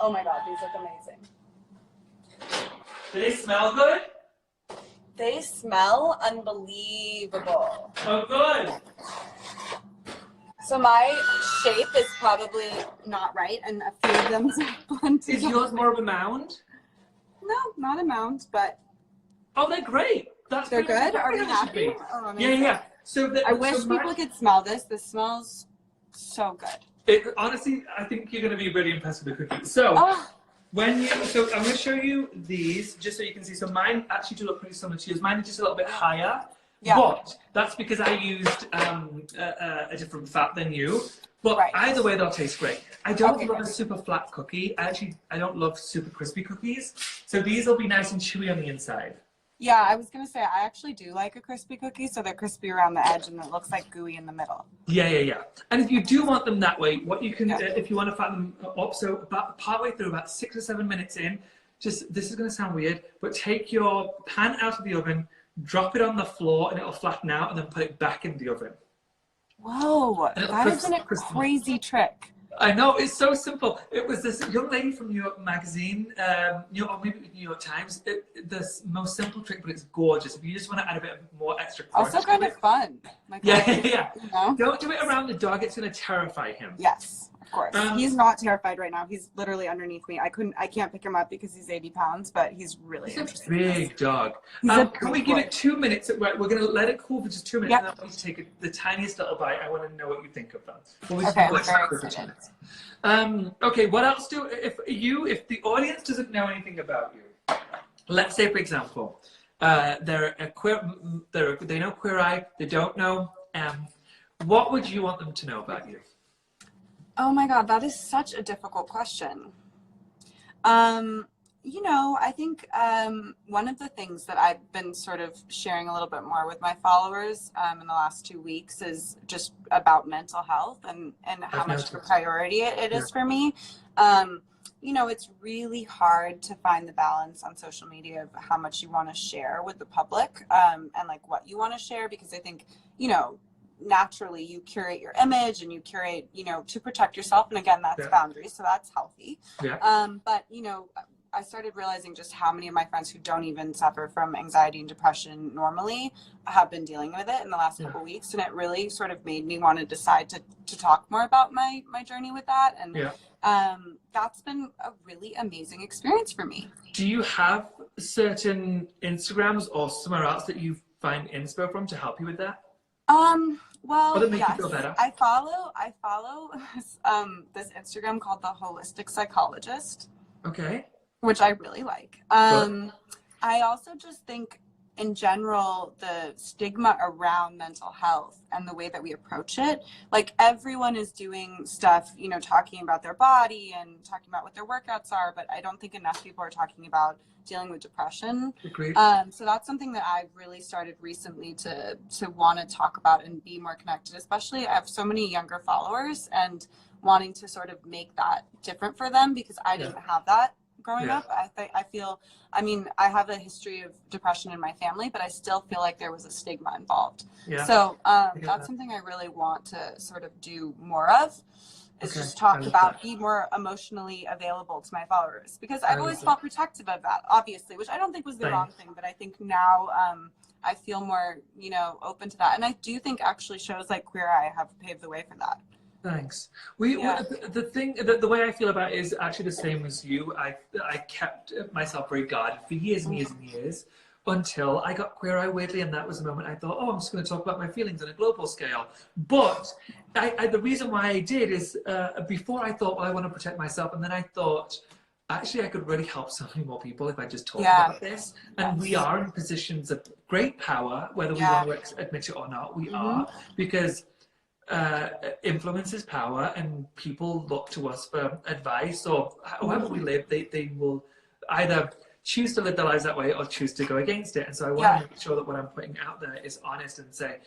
Oh my God, these look amazing. Do they smell good? They smell unbelievable. Oh, good. So my shape is probably not right, and a few of them blend together. Is yours more of a mound? No, not a mound, but. Oh, they're great. They're good. Are we happy? Oh, yeah. So I wish people could smell this. This smells so good. Honestly, I think you're going to be really impressed with the cookies. So. So I'm going to show you these just so you can see. So mine actually do look pretty similar to yours. Mine are just a little bit higher, but that's because I used a different fat than you. But either way, they'll taste great. I don't love a super flat cookie. I don't love super crispy cookies. So these will be nice and chewy on the inside. Yeah, I was going to say, I actually do like a crispy cookie, so they're crispy around the edge and it looks like gooey in the middle. Yeah. And if you do want them that way, what you can, if you want to fatten them up, so about partway through, about 6 or 7 minutes in, this is going to sound weird, but take your pan out of the oven, drop it on the floor and it'll flatten out, and then put it back in the oven. Whoa, And that Chris, isn't a Chris, crazy trick. I know, it's so simple. It was this young lady from New York Magazine, or maybe New York Times. This most simple trick, but it's gorgeous. If you just want to add a bit of more extra crunch Also kind to of it. fun. Like, Yeah, yeah. you know? Don't do it around the dog. It's going to terrify him. Yes, of course. Um, He's not terrified right now. He's literally underneath me. I can't pick him up because he's 80 pounds, but he's really It's a interested in this. big dog. He's a Can we big give boy. it 2 minutes? Right, we're going to let it cool for just 2 minutes. Yep. And I want you to take the tiniest little bite. I want to know what you think of them. Okay, I'm very excited. Okay, what else if the audience doesn't know anything about you, let's say, for example, they're a queer, they know Queer Eye, they don't know what would you want them to know about you? Oh my God, that is such a difficult question. You know, I think one of the things that I've been sort of sharing a little bit more with my followers in the last 2 weeks is just about mental health and how much of a priority it is for me. You know, it's really hard to find the balance on social media of how much you want to share with the public and like what you want to share, because I think, you know, naturally you curate your image and you curate, you know, to protect yourself. And again, that's boundaries. So that's healthy. But, you know, I started realizing just how many of my friends who don't even suffer from anxiety and depression normally have been dealing with it in the last couple of weeks. And it really sort of made me want to decide to talk more about my journey with that. And that's been a really amazing experience for me. Do you have certain Instagrams or somewhere else that you find inspo from to help you with that? Well, that make yes, you feel better? I follow this Instagram called The Holistic Psychologist. Okay. Which I really like. I also just think in general, the stigma around mental health and the way that we approach it, like everyone is doing stuff, you know, talking about their body and talking about what their workouts are, but I don't think enough people are talking about dealing with depression. Agreed. So that's something that I've really started recently to want to talk about and be more connected, especially I have so many younger followers and wanting to sort of make that different for them because I didn't have that growing up. I mean, I have a history of depression in my family, but I still feel like there was a stigma involved. So that's something I really want to sort of do more of. Is just talk about, be more emotionally available to my followers, because I've always felt protective of that, obviously, which I don't think was the wrong thing, but I think now I feel more, you know, open to that. And I do think actually shows like Queer Eye have paved the way for that. Thanks. The way I feel about it is actually the same as you. I kept myself very guarded for years and years and years until I got Queer Eye, weirdly, and that was the moment I thought, oh, I'm just going to talk about my feelings on a global scale. But the reason why I did is before I thought, well, I want to protect myself, and then I thought, actually, I could really help so many more people if I just talk about this. And we are in positions of great power, whether we want to admit it or not. We are, because influence is power, and people look to us for advice, or however we live, they will either choose to live their lives that way or choose to go against it. And so I want to make sure that what I'm putting out there is honest and say,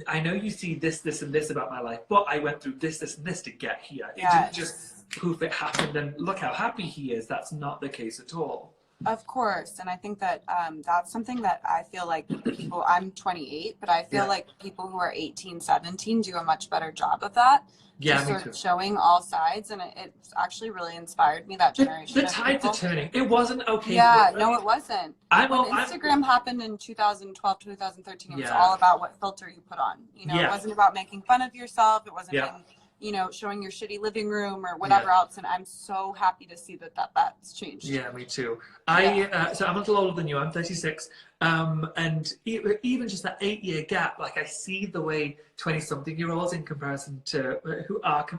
I know you see this, this, and this about my life, but I went through this, this, and this to get here. It didn't just poof, it happened, and look how happy he is. That's not the case at all. Of course. And I think that that's something that I feel like people, I'm 28, but I feel like people who are 18, 17 do a much better job of that. Yeah, sort of showing all sides, and it's actually really inspired me, that generation. The tides are turning. It wasn't okay. Yeah, no, it wasn't. When Instagram happened in 2012, 2013, it was all about what filter you put on. You know, it wasn't about making fun of yourself. It wasn't you know, showing your shitty living room or whatever else. And I'm so happy to see that's changed. Yeah, me too. So I'm a little older than you. I'm 36. And even just that 8-year gap, like I see the way 20-something-year-olds in comparison to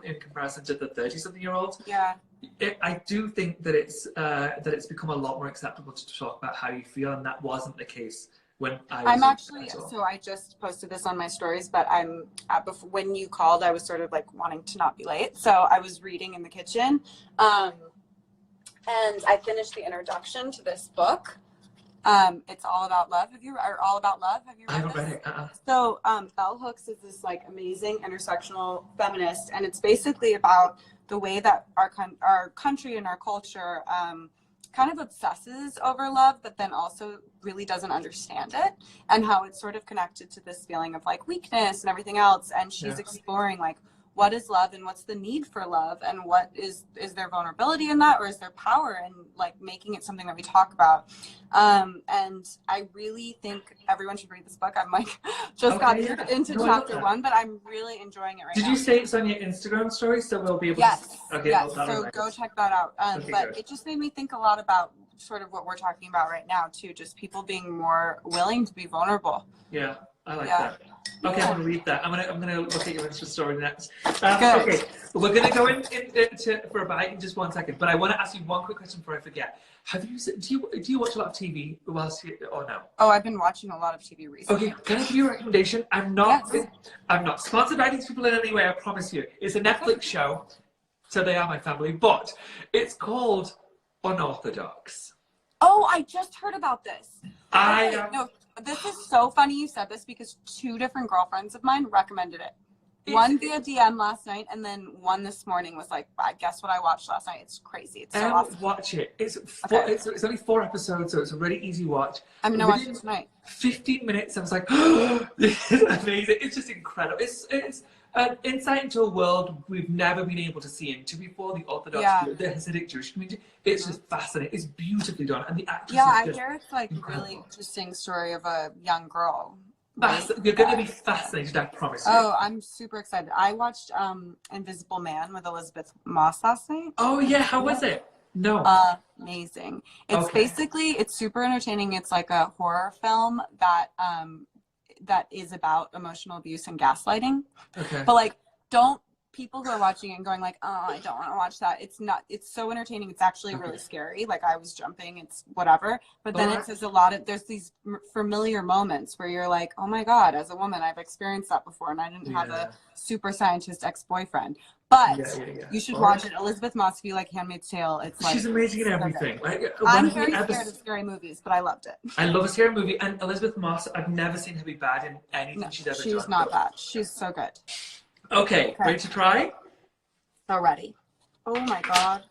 in comparison to the 30-something-year-olds. Yeah. I do think that it's become a lot more acceptable to talk about how you feel, and that wasn't the case when I'm actually, so I just posted this on my stories, but when you called, I was sort of like wanting to not be late. So I was reading in the kitchen, and I finished the introduction to this book. It's All About Love. All About Love? Have you read I haven't this? read it. So Bell Hooks is this like amazing intersectional feminist, and it's basically about the way that our country and our culture kind of obsesses over love, but then also really doesn't understand it, and how it's sort of connected to this feeling of like weakness and everything else. And she's exploring like, what is love and what's the need for love, and what is there vulnerability in that, or is there power in like making it something that we talk about. And I really think everyone should read this book. I'm like just got into chapter 1, but I'm really enjoying it right now. Did you say it's on your Instagram story, so we'll be able yes to... Okay, yes so go check that out. But it just made me think a lot about sort of what we're talking about right now too, just people being more willing to be vulnerable. Yeah, I like that. Okay, I'm gonna read that. I'm gonna look at your Insta story next. Okay, we're gonna go for a bite in just 1 second, but I want to ask you one quick question before I forget. Do you watch a lot of TV whilst or no? Oh, I've been watching a lot of TV recently. Okay, can I give you a recommendation? I'm not sponsored by these people in any way. I promise you. It's a Netflix show, so they are my family. But it's called Unorthodox. Oh, I just heard about this. No, this is so funny you said this, because 2 different girlfriends of mine recommended it. One via DM last night, and then one this morning was like, guess what I watched last night? It's crazy. It's so awesome. Watch it. It's only 4 episodes, so it's a really easy watch. I'm going to watch it tonight. 15 minutes, I was like, oh, this is amazing. It's just incredible. It's an insight into a world we've never been able to see into before, the Orthodox, the Hasidic Jewish community. It's just fascinating. It's beautifully done. And the actress is I hear it's like incredible. Really interesting story of a young girl. Right? You're going to be fascinated, I promise you. Oh, I'm super excited. I watched Invisible Man with Elizabeth Moss last night. Oh, yeah. How was it? No. Amazing. It's basically, it's super entertaining. It's like a horror film that that is about emotional abuse and gaslighting. Okay. But like, people who are watching it and going like, oh, I don't want to watch that. It's so entertaining. It's actually really scary. Like, I was jumping, it's whatever. But then it says there's these familiar moments where you're like, oh my God, as a woman, I've experienced that before, and I didn't have a super scientist ex-boyfriend. But you should watch it. Elizabeth Moss, if you like Handmaid's Tale, it's like... She's amazing in everything. Like, I'm very scared of scary movies, but I loved it. I love a scary movie. And Elizabeth Moss, I've never seen her be bad in anything she's ever done. She's not bad. She's so good. Okay, ready to try? So ready. Oh my God.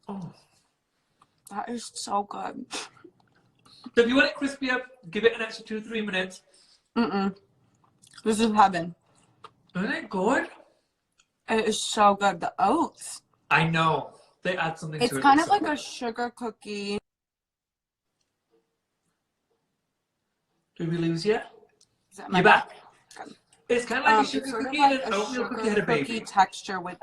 Oh. That is so good. So if you want it crispier, give it an extra 2-3 minutes. This is heaven. Isn't it good? It is so good. The oats. I know. They add something to it. It's kind of like a sugar cookie. Did we lose yet? You're back. Good. It's kind of like a sugar cookie and an oatmeal cookie had a baby. Texture with...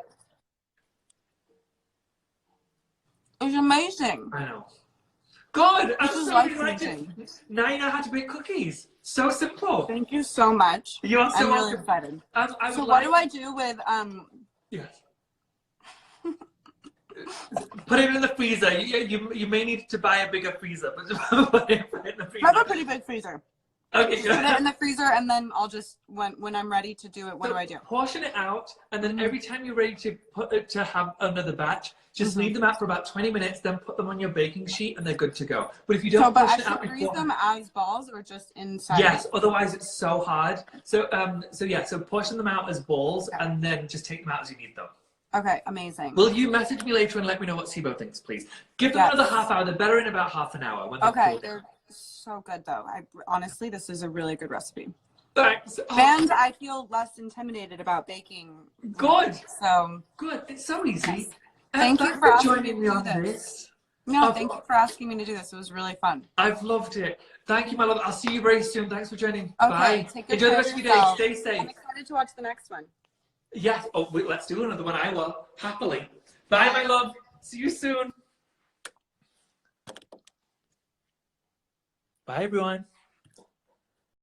It's amazing. I know. Good. I'm so life-changing. Now you know how to bake cookies. So simple. Thank you so much. You are so I'm really excited. So what do I do with Yes. Put it in the freezer. You may need to buy a bigger freezer, but just put it in the freezer. I have a pretty big freezer. Okay, good. Put it in the freezer, and then I'll just when I'm ready to do it. What do I do? Portion it out, and then every time you're ready to have another batch, just leave them out for about 20 minutes. Then put them on your baking sheet, and they're good to go. But if you don't portion it out, freeze them as balls or just inside? Yes, otherwise it's so hard. So portion them out as balls, and then just take them out as you need them. Okay, amazing. Will you message me later and let me know what SIBO thinks, please? Give them another half hour. They're better in about half an hour. When they're so good though. Honestly, this is a really good recipe. Thanks. And I feel less intimidated about baking. Good. So good. It's so easy. Yes. Thank you for joining me on this. No, thank you for asking me to do this. It was really fun. I've loved it. Thank you, my love. I'll see you very soon. Thanks for joining. Okay, bye. Take good Enjoy the care rest of your day. Stay safe. I'm excited to watch the next one. Yes. Oh, wait, let's do another one. I will. Happily. Bye, my love. See you soon. Bye, everyone.